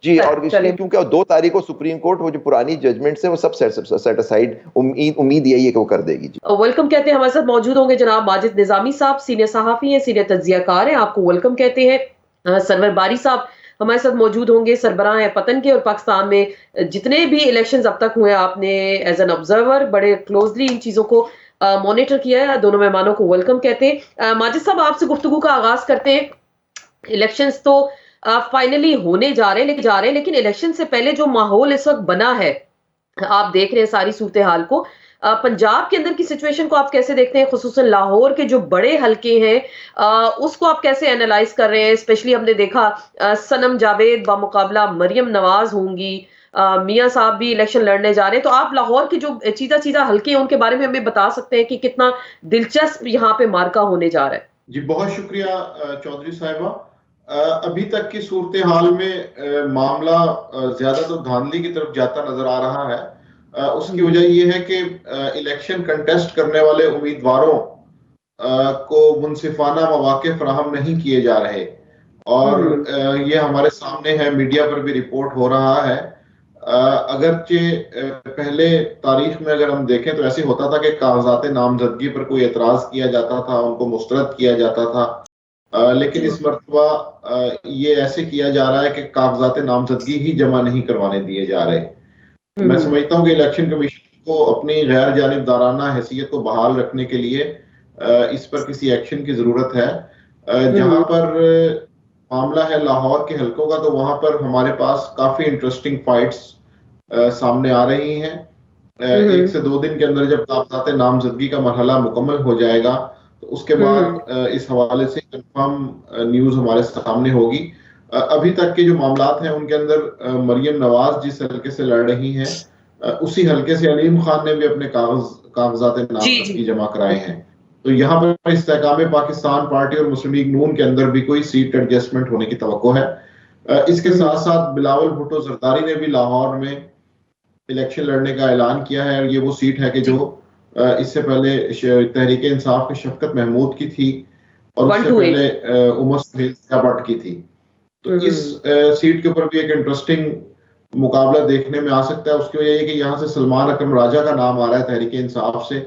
जी। और इसलिए क्योंकि 2 तारीख को सुप्रीम कोर्ट वो जो पुरानी जजमेंट है वो सब सेट असाइड, उम्मीद यही है कि वो कर देगी जी। वेलकम कहते हैं, हमारे साथ मौजूद होंगे जनाब माजिद निजामी साहब, सीनियर सहाफी हैं, सीनियर तज्जियाकार हैं, आपको वेलकम कहते हैं। सरवर बारी साहब हमारे साथ मौजूद होंगे, सरबराह है पतन के, और पाकिस्तान में जितने भी इलेक्शंस अब तक हुए आपने एज एन ऑब्जर्वर बड़े क्लोजली इन चीजों को मॉनिटर किया है। दोनों मेहमानों को वेलकम कहते हैं। माजिद साहब आपसे गुफ्तगू का आगाज करते हैं। इलेक्शंस तो फाइनली होने जा रहे हैं, लेकिन इलेक्शन से पहले जो माहौल इस वक्त बना है, आप देख रहे हैं सारी सूरत हाल को, पंजाब के अंदर की सिचुएशन को आप कैसे देखते हैं, खुसूसन लाहौर के जो बड़े हलके हैं उसको आप कैसे एनालाइज कर रहे हैं? स्पेशली हमने देखा सनम जावेद बामुकाबला मरियम नवाज होंगी, मियां साहब भी इलेक्शन लड़ने जा रहे हैं, तो आप लाहौर के जो चीजा हलके हैं उनके बारे में हमें बता सकते हैं कि कितना दिलचस्प यहाँ पे मार्का होने जा रहा है? जी बहुत शुक्रिया चौधरी साहिबा। अभी तक की सूरत हाल में मामला ज्यादा तो धांधली की तरफ जाता नजर आ रहा है। उसकी वजह यह है कि इलेक्शन कंटेस्ट करने वाले उम्मीदवारों को मुनसिफाना मौके फराहम नहीं किए जा रहे, और ये हमारे सामने है, मीडिया पर भी रिपोर्ट हो रहा है। अगरचे पहले तारीख में अगर हम देखें तो ऐसे होता था कि कागजात नामजदगी पर कोई एतराज किया जाता था, उनको मुस्तरद किया जाता था, लेकिन इस मरतबा ये ऐसे किया जा रहा है कि कागजात नामजदगी ही जमा नहीं करवाने दिए जा रहे। मैं समझता हूँ कि इलेक्शन कमीशन को अपनी गैर जानिबदाराना हैसियत को बहाल रखने के लिए इस पर किसी एक्शन की जरूरत है। जहां पर मामला है लाहौर के हलकों का, तो वहां पर हमारे पास काफी इंटरेस्टिंग फाइट्स सामने आ रही हैं। 1 से 2 दिन के अंदर जब कागजात नामजदगी का मरहला मुकम्मल हो जाएगा तो उसके बाद इस हवाले से कंफर्म न्यूज हमारे सामने होगी। अभी तक के जो मामलात हैं उनके अंदर मरियम नवाज जिस हल्के से लड़ रही हैं, उसी हल्के से अलीम खान ने भी अपने कागजात नामजदगी जमा कराए हैं। तो यहाँ पर इस्तेहकाम पाकिस्तान पार्टी और मुस्लिम लीग नून के अंदर भी कोई सीट एडजस्टमेंट होने की तवक्को है। इसके साथ साथ बिलावल भुट्टो जरदारी ने भी लाहौर में इलेक्शन लड़ने का ऐलान किया है, और ये वो सीट है कि जो इससे पहले तहरीक इंसाफ के शफकत महमूद की थी और उससे पहले उमर सुहेल भट्ट की थी। तो इस सीट के ऊपर भी एक इंटरेस्टिंग मुकाबला देखने में आ सकता है। उसकी वजह यह कि यहाँ से सलमान अकरम राजा का नाम आ रहा है तहरीक इंसाफ से,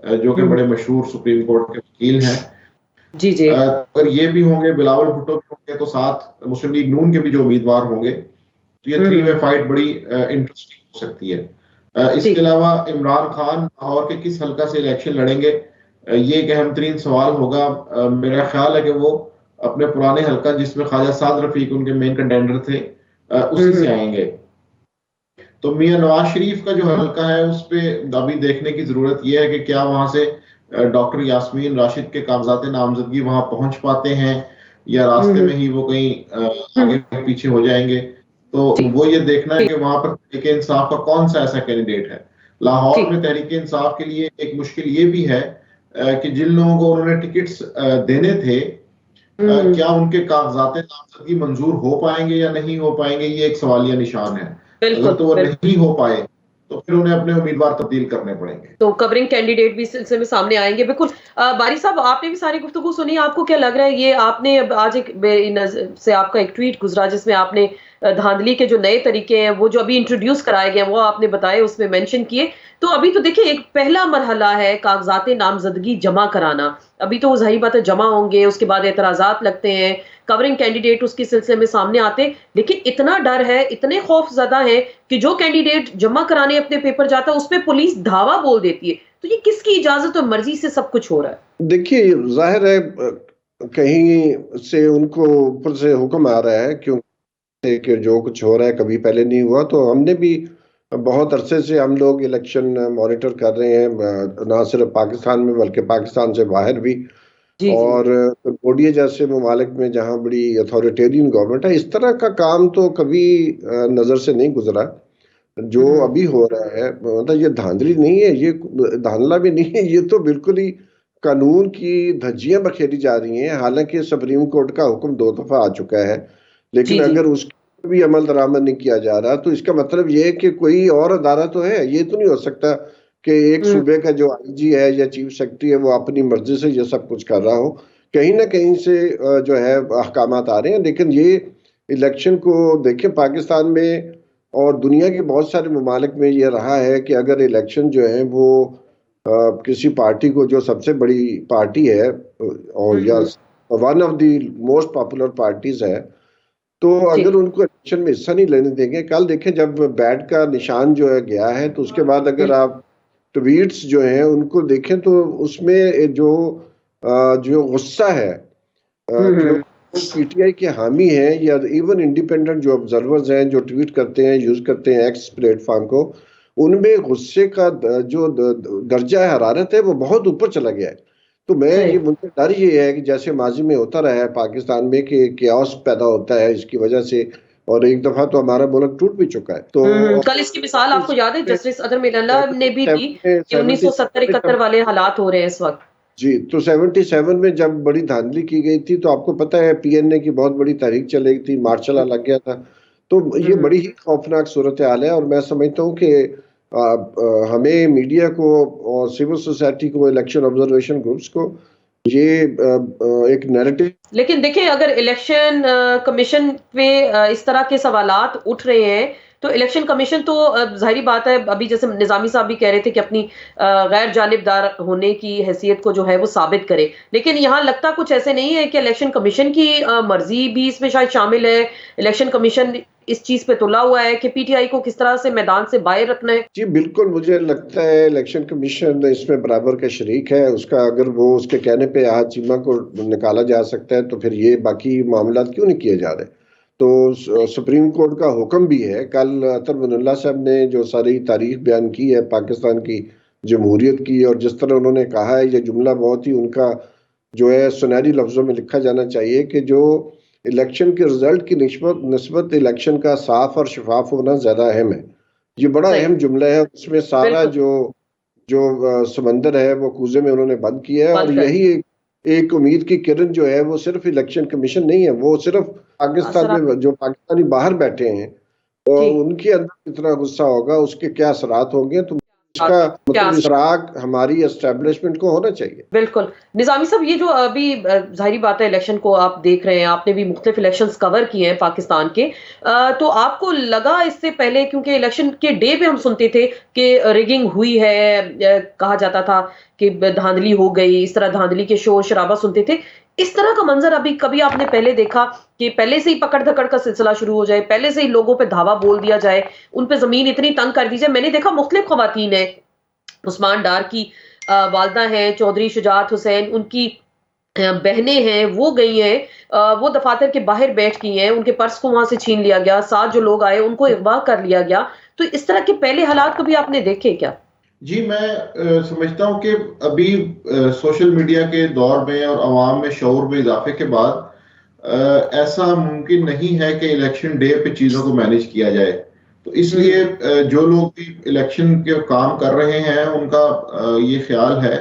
जो कि बड़े मशहूर सुप्रीम कोर्ट के वकील हैं जी जी। अगर ये भी होंगे, बिलावल भुट्टो भी होंगे, तो साथ मुस्लिम लीग नून के भी जो उम्मीदवार होंगे, तो ये 3 वे फाइट बड़ी इंटरेस्टिंग हो सकती है। इसके अलावा इमरान खान लाहौर के किस हल्का से इलेक्शन लड़ेंगे, ये एक अहम तरीन सवाल होगा। मेरा ख्याल है कि वो अपने पुराने हल्का जिसमें ख्वाजा साद रफीक उनके मेन कंटेंडर थे, उसी से आएंगे। तो मियां नवाज शरीफ का जो हल्का है उस पे अभी देखने की जरूरत यह है कि क्या वहां से डॉक्टर यास्मीन राशिद के कागजात नामजदगी वहां पहुंच पाते हैं, या रास्ते में ही वो कहीं आगे पीछे हो जाएंगे। तो वो ये देखना है कि वहां पर तहरीक इंसाफ का कौन सा ऐसा कैंडिडेट है। लाहौर में तहरीक इंसाफ के लिए एक मुश्किल ये भी है कि जिन लोगों को उन्होंने टिकट्स देने थे, क्या उनके कागजात नामजदगी मंजूर हो पाएंगे या नहीं हो पाएंगे, ये एक सवालिया निशान है। अगर तो वो नहीं हो पाए तो फिर उन्हें अपने उम्मीदवार तब्दील करने पड़ेंगे। तो कवरिंग कैंडिडेट भी इस सिलसिले में सामने आएंगे। बिल्कुल बारी साहब, आपने भी सारी गुफ्तगू सुनी, आपको क्या लग रहा है? ये आपने आज एक से आपका एक ट्वीट गुजरा जिसमें आपने धांधली के जो नए तरीके हैं वो जो अभी इंट्रोड्यूस कराए गए वो आपने बताए, उसमें मेंशन किए। तो अभी तो देखिए एक पहला मरहला है कागजात नामजदगी जमा कराना, अभी तो जाहिर बात है जमा होंगे, उसके बाद एतराजात लगते हैं, कवरिंग कैंडिडेट उसके सिलसिले में सामने आते, लेकिन इतना डर है, इतने खौफजदा है कि जो कैंडिडेट जमा कराने अपने पेपर जाता है उस पर पुलिस धावा बोल देती है। तो ये किसकी इजाजत और मर्जी से सब कुछ हो रहा है? देखिए जाहिर है कहीं से उनको ऊपर से हुक्म आ रहा है क्योंकि कि जो कुछ हो रहा है कभी पहले नहीं हुआ। तो हमने भी बहुत अरसे से हम लोग इलेक्शन मॉनिटर कर रहे हैं, ना सिर्फ पाकिस्तान में बल्कि पाकिस्तान से बाहर भी। जी जी और कंबोडिया जैसे ममालिक में जहाँ बड़ी अथॉरिटेरियन गवर्नमेंट है, इस तरह का काम तो कभी नज़र से नहीं गुजरा जो अभी हो रहा है। मतलब ये धांधली नहीं है, ये धांधला भी नहीं है, ये तो बिल्कुल ही कानून की धज्जियां बखेरी जा रही हैं। हालांकि सुप्रीम कोर्ट का हुक्म 2 दफा आ चुका है, लेकिन जी जी अगर उस भी अमल दरामद नहीं किया जा रहा तो इसका मतलब ये है कि कोई और अदारा तो है। ये तो नहीं हो सकता कि एक हम्म सूबे का जो आईजी है या चीफ सेक्रेटरी है वो अपनी मर्जी से ये सब कुछ कर रहा हो। कहीं ना कहीं से जो है अहकामात आ रहे हैं। लेकिन ये इलेक्शन को देखें, पाकिस्तान में और दुनिया के बहुत सारे ममालिक में ये रहा है कि अगर इलेक्शन जो है वो किसी पार्टी को, जो सबसे बड़ी पार्टी है और या hmm, one of the most popular parties है, तो जी अगर उनको इलेक्शन में हिस्सा नहीं लेने देंगे। कल देखें जब बैट का निशान जो है गया है तो उसके बाद अगर हम्म आप ट्वीट्स जो हैं उनको देखें तो उसमें जो गुस्सा है, जो हम्म, पीटीआई के हामी हैं या इवन इंडिपेंडेंट जो ऑब्जर्वर्स हैं जो ट्वीट करते हैं, यूज करते हैं एक्स प्लेटफॉर्म को, उनमें गुस्से का दर्जा हरारत है वो बहुत ऊपर चला गया है। तो मैं सही। ये, मुझे डर ये है कि जैसे माजी में होता रहा है पाकिस्तान में कि केओस पैदा होता है इसकी वजह से, और एक दफा तो हमारा मुल्क टूट भी चुका है। तो कल इसकी मिसाल आपको याद है जस्टिस अदर मिलल्ला ने भी दी कि 1970-71 77 वाले हालात हो रहे हैं इस वक्त। जी, तो 77 में जब बड़ी धांधली की गई थी तो आपको पता है पीएनए की बहुत बड़ी तहरीक चली थी, मार्शल लॉ लग गया था। तो ये बड़ी ही खौफनाक सूरत हाल है और मैं समझता हूँ कि हमें मीडिया को और सिविल सोसाइटी को, इलेक्शन ऑब्जर्वेशन ग्रुप्स को ये एक नैरेटिव। लेकिन देखिए अगर इलेक्शन कमीशन पे इस तरह के सवालात उठ रहे हैं तो इलेक्शन कमीशन तो जाहिर बात है, अभी जैसे निजामी साहब भी कह रहे थे कि अपनी गैर जानिबदार होने की हैसियत को जो है वो साबित करे। लेकिन यहाँ लगता कुछ ऐसे नहीं है कि इलेक्शन कमीशन की मर्जी भी इसमें शायद शामिल है। इलेक्शन कमीशन इस चीज पे तुला हुआ है कि पीटीआई को किस तरह से मैदान से बाहर रखना है। जी बिल्कुल, मुझे लगता है इलेक्शन कमीशन इसमें बराबर का शरीक है। उसका अगर वो उसके कहने पे आज चीमा को निकाला जा सकता है तो फिर ये बाकी मामला क्यों नहीं किए जा रहे। तो सुप्रीम कोर्ट का हुक्म भी है। कल अतर बनल्ला साहब ने जो सारी तारीख बयान की है पाकिस्तान की जमहूरियत की, और जिस तरह उन्होंने कहा है, ये जुमला बहुत ही उनका जो है सुनहरी लफ्जों में लिखा जाना चाहिए कि जो इलेक्शन के रिजल्ट की निस्बत इलेक्शन का साफ और शफाफ होना ज्यादा अहम है। ये बड़ा सही। अहम जुमला है। उसमें सारा बिल्कुल जो जो समंदर है वो कूजे में उन्होंने बंद किया है। और बंद कर यही दिया। एक उम्मीद की किरण जो है वो सिर्फ इलेक्शन कमीशन नहीं है, वो सिर्फ पाकिस्तान असरा में जो पाकिस्तानी बाहर बैठे हैं और जी उनके अंदर कितना गुस्सा होगा, उसके क्या असरात होंगे। तो इसका क्या मतलब इसराग हमारी एस्टेब्लिशमेंट को होना चाहिए। बिल्कुल। निज़ामी साहब ये जो अभी ज़ाहिर बात है इलेक्शन को आप देख रहे हैं, आपने भी मुख्तलिफ इलेक्शंस कवर किए हैं पाकिस्तान के। तो आपको लगा इससे पहले, क्योंकि इलेक्शन के डे पे हम सुनते थे कि रिगिंग हुई है, कहा जाता था कि धांधली हो गई, इस तरह धांधली के शोर शराबा सुनते थे। इस तरह का मंजर अभी कभी आपने पहले देखा कि पहले से ही पकड़ धकड़ का सिलसिला शुरू हो जाए, पहले से ही लोगों पे धावा बोल दिया जाए, उन पे जमीन इतनी तंग कर दी जाए। मैंने देखा मुख्तलिफ खवातीन है, उस्मान डार की वालदा हैं, चौधरी शुजात हुसैन, उनकी बहनें हैं, वो गई हैं, वो दफातर के बाहर बैठ गई हैं, उनके पर्स को वहां से छीन लिया गया, साथ जो लोग आए उनको अगवा कर लिया गया। तो इस तरह के पहले हालात कभी आपने देखे क्या? जी, मैं समझता हूं कि अभी सोशल मीडिया के दौर में और अवाम में शऊर में इजाफे के बाद ऐसा मुमकिन नहीं है कि इलेक्शन डे पे चीज़ों को मैनेज किया जाए। तो इसलिए जो लोग भी इलेक्शन के काम कर रहे हैं उनका ये ख्याल है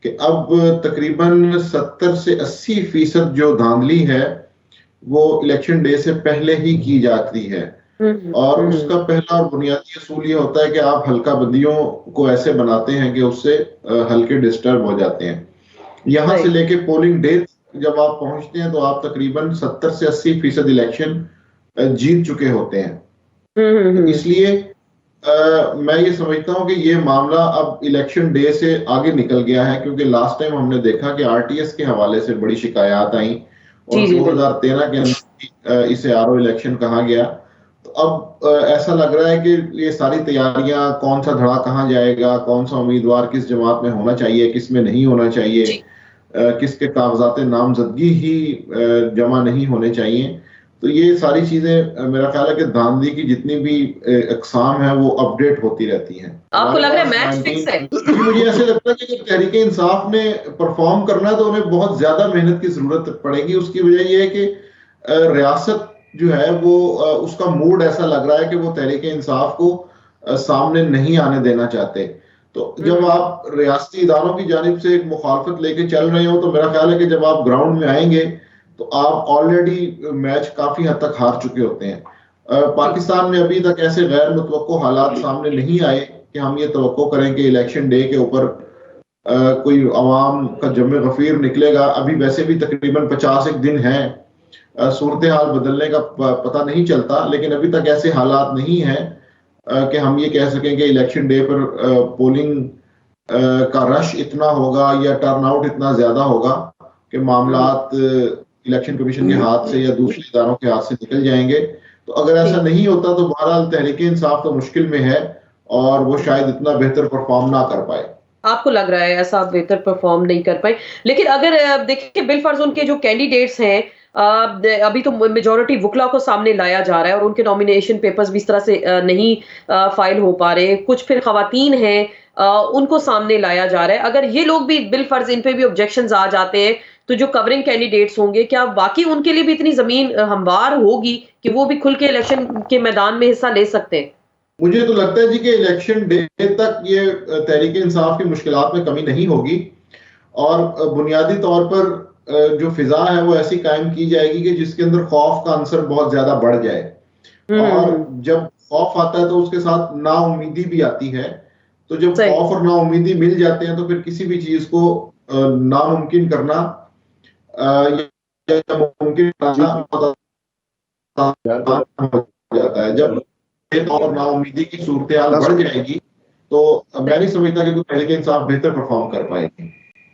कि अब तकरीबन 70 से 80% जो धांधली है वो इलेक्शन डे से पहले ही की जाती है। और उसका पहला और बुनियादी असूल ये होता है कि आप हल्का बंदियों को ऐसे बनाते हैं कि उससे हल्के डिस्टर्ब हो जाते हैं। यहाँ से लेके पोलिंग डे जब आप पहुंचते हैं तो आप तकरीबन 70 से 80% इलेक्शन जीत चुके होते हैं। इसलिए मैं ये समझता हूं कि ये मामला अब इलेक्शन डे से आगे निकल गया है, क्योंकि लास्ट टाइम हमने देखा कि आरटीएस के हवाले से बड़ी शिकायत आई और 2013 के अंदर इसे आरओ इलेक्शन कहा गया। तो अब ऐसा लग रहा है कि ये सारी तैयारियां, कौन सा धड़ा कहाँ जाएगा, कौन सा उम्मीदवार किस जमात में होना चाहिए, किस में नहीं होना चाहिए, किसके कागजात नामजदगी ही जमा नहीं होने चाहिए। तो ये सारी चीजें मेरा ख्याल है कि धांधली की जितनी भी अकसाम है वो अपडेट होती रहती हैं। आपको लग रहा है मैच फिक्स है? मुझे ऐसे लगता है कि जब तहरीक इंसाफ ने परफॉर्म करना है तो उन्हें बहुत ज्यादा मेहनत की जरूरत पड़ेगी। उसकी वजह यह है कि रियासत जो है वो उसका मूड ऐसा लग रहा है कि वो तहरीक इंसाफ को सामने नहीं आने देना चाहते। तो जब आप रियासती इदारों की जानिब से एक मुखालफत लेके चल रहे हो तो मेरा ख्याल है कि जब आप ग्राउंड में आएंगे तो आप ऑलरेडी मैच काफी हद तक हार चुके होते हैं। पाकिस्तान में अभी तक ऐसे गैर मुतवक्को हालात सामने नहीं आए कि हम ये तवक्को करें कि इलेक्शन डे के ऊपर कोई अवाम का जम्मे गफीर निकलेगा। अभी वैसे भी तकरीबन 50 एक दिन है, सूरत हाल बदलने का पता नहीं चलता, लेकिन अभी तक ऐसे हालात नहीं है कि हम ये कह सकें कि इलेक्शन डे पर पोलिंग का रश इतना होगा या टर्नआउट इतना ज्यादा होगा कि मामलात इलेक्शन कमीशन के हाथ से या दूसरे इदारों के हाथ से निकल जाएंगे। तो अगर ऐसा नहीं होता तो बहरहाल तहरीक इंसाफ तो मुश्किल में है और वो शायद इतना बेहतर परफॉर्म ना कर पाए। आपको लग रहा है ऐसा बेहतर परफॉर्म नहीं कर पाए? लेकिन अगर देखिए बिलफर्ज उनके जो कैंडिडेट्स हैं, अभी तो मेजोरिटी वुकला को सामने लाया जा रहा है और उनके नॉमिनेशन पेपर्स भी इस तरह से नहीं फाइल हो पा रहे। कुछ फिर खवातीन हैं, उनको सामने लाया जा रहा है। अगर ये लोग भी बिलफर्ज इन पे भी ऑब्जेक्शंस आ जाते हैं तो जो कवरिंग कैंडिडेट्स होंगे, क्या बाकी उनके लिए भी इतनी जमीन हमवार होगी कि वो भी खुल के इलेक्शन के मैदान में हिस्सा ले सकते हैं? मुझे तो लगता है जी कि इलेक्शन डे तक ये तहरीक इंसाफ की मुश्किलात में कमी नहीं होगी और बुनियादी तौर पर जो फिजा है वो ऐसी कायम की जाएगी कि जिसके अंदर खौफ का अंसर बहुत ज्यादा बढ़ जाए। और जब खौफ आता है तो उसके साथ नाउम्मीदी भी आती है। तो जब खौफ और नाउम्मीदी मिल जाते हैं तो फिर किसी भी चीज को नामुमकिन करना या मुमकिन करना जाता है। जब और नाउम्मीदी की सूरत हाल बढ़ जाएगी तो मैं नहीं समझता कि कोई तहरीक इंसाफ बेहतर परफॉर्म कर पाएगी।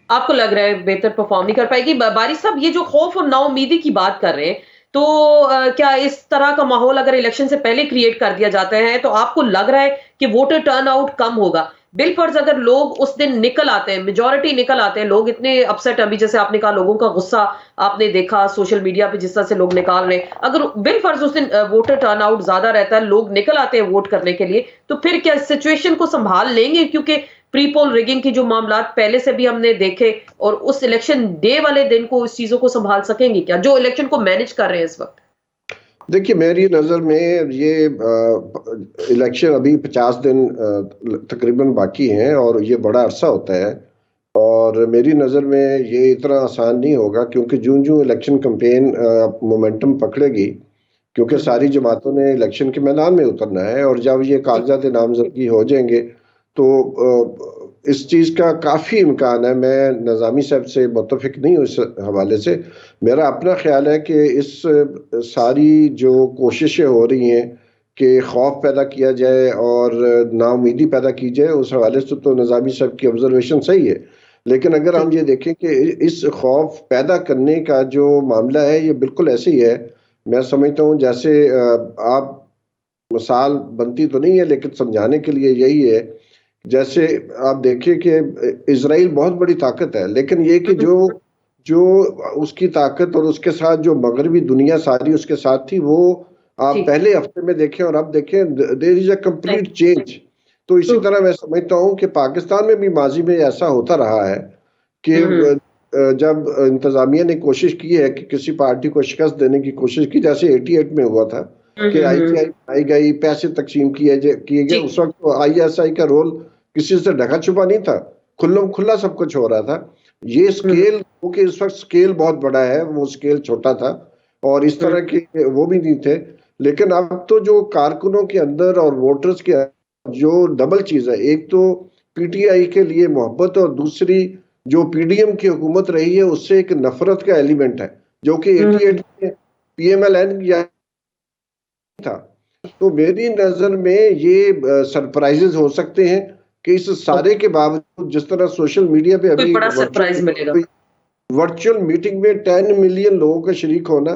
आपको लग रहा है बेहतर परफॉर्म नहीं कर पाएगी? बारिश साहब, ये जो खौफ और नाउम्मीदी की बात कर रहे हैं, तो क्या इस तरह का माहौल अगर इलेक्शन से पहले क्रिएट कर दिया जाता है तो आपको लग रहा है कि वोटर टर्नआउट कम होगा? बिलफर्ज अगर लोग उस दिन निकल आते हैं, मेजॉरिटी निकल आते हैं, लोग इतने अपसेट, अभी जैसे आपने कहा लोगों का गुस्सा आपने देखा सोशल मीडिया पे जिस तरह से लोग निकाल रहे हैं, अगर बिलफर्ज उस दिन वोटर टर्नआउट ज्यादा रहता है, लोग निकल आते हैं वोट करने के लिए, तो फिर क्या सिचुएशन को संभाल लेंगे? क्योंकि प्री पोल रिगिंग की जो मामला पहले से भी हमने देखे, और उस इलेक्शन डे वाले दिन को इस चीजों को संभाल सकेंगे क्या जो इलेक्शन को मैनेज कर रहे हैं इस वक्त? देखिए, मेरी नज़र में ये इलेक्शन अभी 50 दिन तकरीबन बाकी हैं और ये बड़ा अरसा होता है और मेरी नज़र में ये इतना आसान नहीं होगा क्योंकि जूं इलेक्शन कैंपेन मोमेंटम पकड़ेगी, क्योंकि सारी जमातों ने इलेक्शन के मैदान में उतरना है और जब ये कागजात नामजदगी हो जाएंगे तो इस चीज़ का काफ़ी इम्कान है। मैं नज़ामी साहब से मुत्तफिक नहीं हूँ इस हवाले से। मेरा अपना ख्याल है कि इस सारी जो कोशिशें हो रही हैं कि खौफ पैदा किया जाए और नाउमीदी पैदा की जाए, उस हवाले से तो नज़ामी साहब की ऑब्जर्वेशन सही है। लेकिन अगर हम ये देखें कि इस खौफ पैदा करने का जो मामला है ये बिल्कुल ऐसे ही है, मैं समझता हूँ जैसे आप मिसाल बनती तो नहीं है लेकिन समझाने के लिए यही है, जैसे आप देखिए कि इजराइल बहुत बड़ी ताकत है, लेकिन ये कि जो उसकी ताकत और उसके साथ जो मगरबी दुनिया सारी उसके साथ थी, वो आप पहले हफ्ते में देखें और अब देखें, there is a complete change. तो इसी तरह मैं समझता हूँ कि पाकिस्तान में भी माजी में ऐसा होता रहा है कि जब इंतजामिया ने कोशिश की है कि किसी पार्टी को शिकस्त देने की कोशिश की, जैसे 88 में हुआ था कि आई गई, पैसे तकसीम किए गए, उस वक्त तो ISI का रोल किसी से ढका छुपा नहीं था, खुला सब कुछ हो रहा था। ये स्केल, क्योंकि इस वक्त स्केल बहुत बड़ा है, वो स्केल छोटा था और इस तरह के वो भी नहीं थे। लेकिन अब तो जो कारकुनों के अंदर और वोटर्स के जो डबल चीज है, एक तो PTI के लिए मोहब्बत और दूसरी जो PDM की हुकूमत रही है उससे एक नफरत का एलिमेंट है जो कि 88 में PMLN किया था। तो मेरी नजर में ये सरप्राइजेस हो सकते हैं कि इस सारे के बावजूद, जिस तरह सोशल मीडिया पे अभी वर्चुअल मीटिंग में 10 मिलियन लोगों का शरीक होना,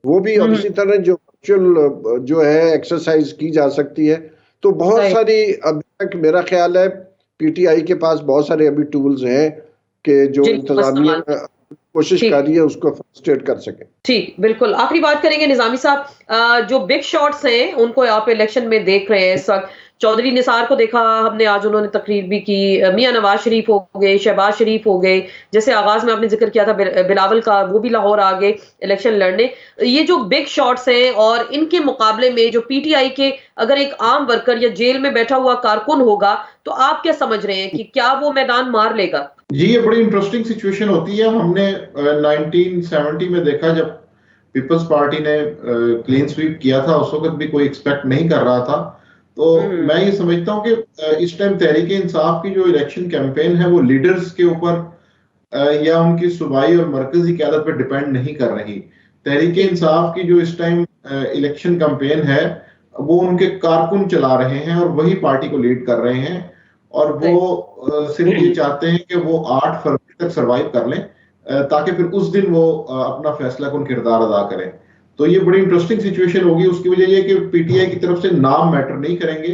वो भी और इसी तरह जो वर्चुअल जो है एक्सरसाइज की जा सकती है, तो बहुत सारी अभी तक मेरा ख्याल है PTI के पास बहुत सारे अभी टूल्स हैं कि जो जी, इंतजामिया कोशिश ठीक। कर रही है उसको फ्रस्ट्रेट कर सके। ठीक, बिल्कुल। आखिरी बात करेंगे निज़ामी साहब, जो बिग शॉट्स हैं, उनको आप इलेक्शन में देख रहे हैं इस वक़्त। चौधरी निसार को देखा हमने, आज उन्होंने तकरीर भी की। मियां नवाज शरीफ हो गए, शहबाज शरीफ हो गए, जैसे आगाज़ में आपने ज़िक्र किया था बिलावल का, वो भी लाहौर आ गए इलेक्शन लड़ने। ये जो बिग शॉट्स हैं और इनके मुकाबले में जो पीटीआई के अगर एक आम वर्कर या जेल में बैठा हुआ कारकुन होगा, तो आप क्या समझ रहे हैं कि क्या वो मैदान मार लेगा? जी, ये बड़ी इंटरेस्टिंग सिचुएशन होती है। हमने 1970 में देखा जब पीपल्स पार्टी ने क्लीन स्वीप किया था, उस वक्त भी कोई एक्सपेक्ट नहीं कर रहा था। तो मैं ये समझता हूँ कि इस टाइम तहरीक इंसाफ की जो इलेक्शन कैंपेन है वो लीडर्स के ऊपर या उनकी सूबाई और मरकजी क़यादत पर डिपेंड नहीं कर रही। तहरीक इंसाफ की जो इस टाइम इलेक्शन कैंपेन है वो उनके कारकुन चला रहे हैं और वही पार्टी को लीड कर रहे हैं, और वो सिर्फ ये चाहते हैं कि वो 8 फरवरी तक सरवाइव कर लें ताकि फिर उस दिन वो अपना फैसला कौन किरदार अदा करें। तो ये बड़ी इंटरेस्टिंग सिचुएशन होगी। उसकी वजह ये कि पीटीआई की तरफ से नाम मैटर नहीं करेंगे,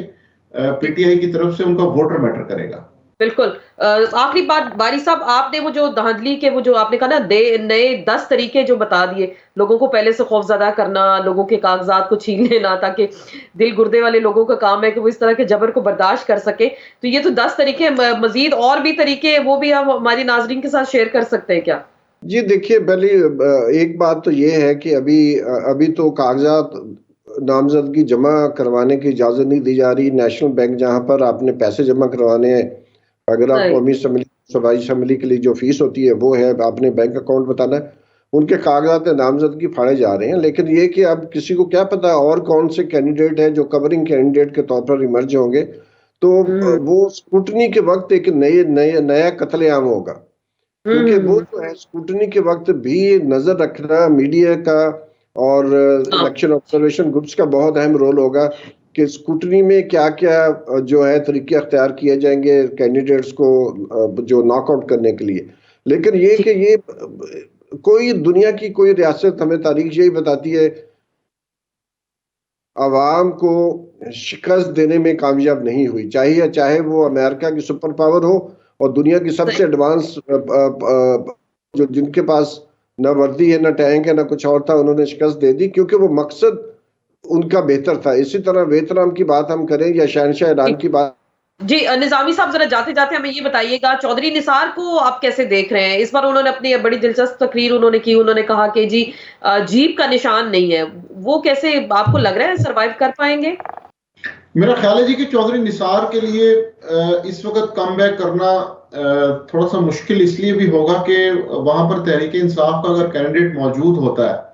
पीटीआई की तरफ से उनका वोटर मैटर करेगा। बिल्कुल। आखिरी बात बारी साहब, आपने वो जो धांधली के वो जो आपने कहा ना नए 10 तरीके जो बता दिए, लोगों को पहले से खौफजदा करना, लोगों के कागजात को छीन लेना ताकि दिल गुर्दे वाले लोगों का काम है कि वो इस तरह के जबर को बर्दाश्त कर सके। तो ये तो 10 तरीके, मजीद और भी तरीके वो भी आप हमारी नाजरीन के साथ शेयर कर सकते हैं क्या? जी देखिए, पहले एक बात तो ये है कि अभी तो कागजात नामजदगी जमा करवाने की इजाज़त नहीं दी जा रही। नेशनल बैंक जहाँ पर आपने पैसे जमा करवाने हैं, अगर आप कौमी असम्बली सूबाई असम्बली के लिए जो फीस होती है वो है, आपने बैंक अकाउंट बताना है, उनके कागजात नामजदगी फाड़े जा रहे हैं। लेकिन ये कि अब किसी को क्या पता और कौन से कैंडिडेट हैं जो कवरिंग कैंडिडेट के तौर पर इमर्ज होंगे, तो वो स्क्रूटनी के वक्त एक नया कत्लेआम होगा। क्योंकि वो जो है स्क्रूटनी के वक्त भी नजर रखना मीडिया का और इलेक्शन ऑब्जर्वेशन ग्रुप्स का बहुत अहम रोल होगा कि स्क्रूटनी में क्या क्या जो है तरीके अख्तियार किए जाएंगे कैंडिडेट्स को जो नॉकआउट करने के लिए। लेकिन ये कि ये कोई दुनिया की कोई रियासत, हमें तारीख यही बताती है, आवाम को शिकस्त देने में कामयाब नहीं हुई, चाहे वो अमेरिका की सुपर पावर हो और दुनिया की सबसे एडवांस जो जिनके पास ना वर्दी है, ना टैंक है, ना कुछ और था, उन्होंने शिकस्त दे दी क्योंकि वो मकसद उनका बेहतर था। इसी तरह वियतनाम की बात हम करें या शहनशाह ईरान की बात। जी, निज़ामी साहब जरा जाते जाते हमें ये बताइएगा, चौधरी निसार को आप कैसे देख रहे हैं? इस बार उन्होंने अपनी बड़ी दिलचस्प तकरीर उन्होंने की, उन्होंने कहा कि जी जीप का निशान नहीं है, वो कैसे आपको लग रहा है सरवाइव कर पाएंगे? मेरा ख्याल है जी कि चौधरी निसार के लिए इस वक्त कम बैक करना थोड़ा सा मुश्किल इसलिए भी होगा कि वहां पर तहरीक इंसाफ का अगर कैंडिडेट मौजूद होता है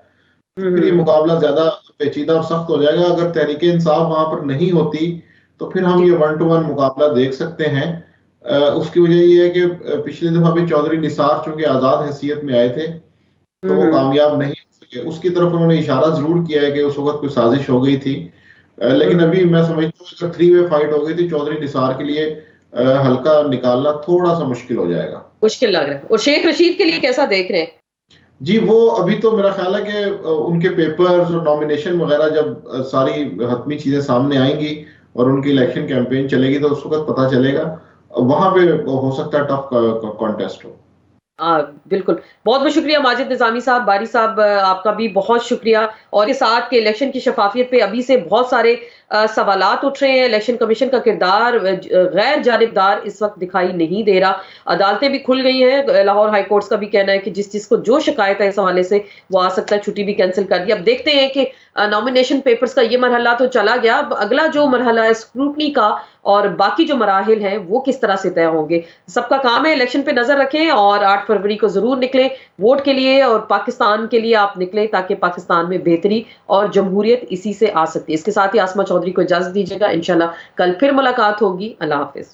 फिर ये मुकाबला ज्यादा पेचीदा और सख्त हो जाएगा। अगर तहरीक इंसाफ वहां पर नहीं होती तो फिर हम ये 1-to-1 मुकाबला देख सकते हैं। उसकी वजह ये है कि पिछली दफा भी चौधरी निसार चूंकि आजाद हैसियत में आए थे तो वो कामयाब नहीं हो सके। उसकी तरफ उन्होंने इशारा जरूर किया है कि उस वक्त कोई साजिश हो गई थी, लेकिन अभी मैं समझता हूँ 3-वे फाइट हो गई थी चौधरी निसार के लिए, हल्का निकालना थोड़ा सा मुश्किल हो जाएगा, मुश्किल लग रहा है। और शेख रशीद के लिए कैसा देख रहे हैं? जी वो अभी तो मेरा ख्याल है कि उनके पेपर्स और नॉमिनेशन वगैरह जब सारी हतमी चीजें सामने आएंगी और उनकी इलेक्शन कैंपेन चलेगी तो उस वक्त पता चलेगा, वहां पे हो सकता है टफ कॉन्टेस्ट हो। बिल्कुल। बहुत शुक्रिया माजिद निज़ामी साहब, बारी साहब आपका भी बहुत शुक्रिया। और इस साथ के इलेक्शन की शफाफियत पे अभी से बहुत सारे सवालात उठ रहे हैं। इलेक्शन कमीशन का किरदार गैर जानिबदार इस वक्त दिखाई नहीं दे रहा। अदालतें भी खुल गई हैं। लाहौर हाई कोर्ट्स का भी कहना है कि जिस जिसको जो शिकायत है इस हवाले से वो आ सकता है, छुट्टी भी कैंसिल कर दी। अब देखते हैं कि नॉमिनेशन पेपर्स का ये मरहला तो चला गया, अब अगला जो मरहला है स्क्रूटनी का और बाकी जो मराहिल हैं वो किस तरह से तय होंगे। सबका काम है इलेक्शन पे नजर रखें और 8 फरवरी को जरूर निकलें वोट के लिए और पाकिस्तान के लिए आप निकलें ताकि पाकिस्तान में बेहतरी और जमहूरियत इसी से आ सकती है। इसके साथ ही आसमा चौधरी को इजाजत दीजिएगा। इंशाल्लाह कल फिर मुलाकात होगी। अल्लाह हाफिज।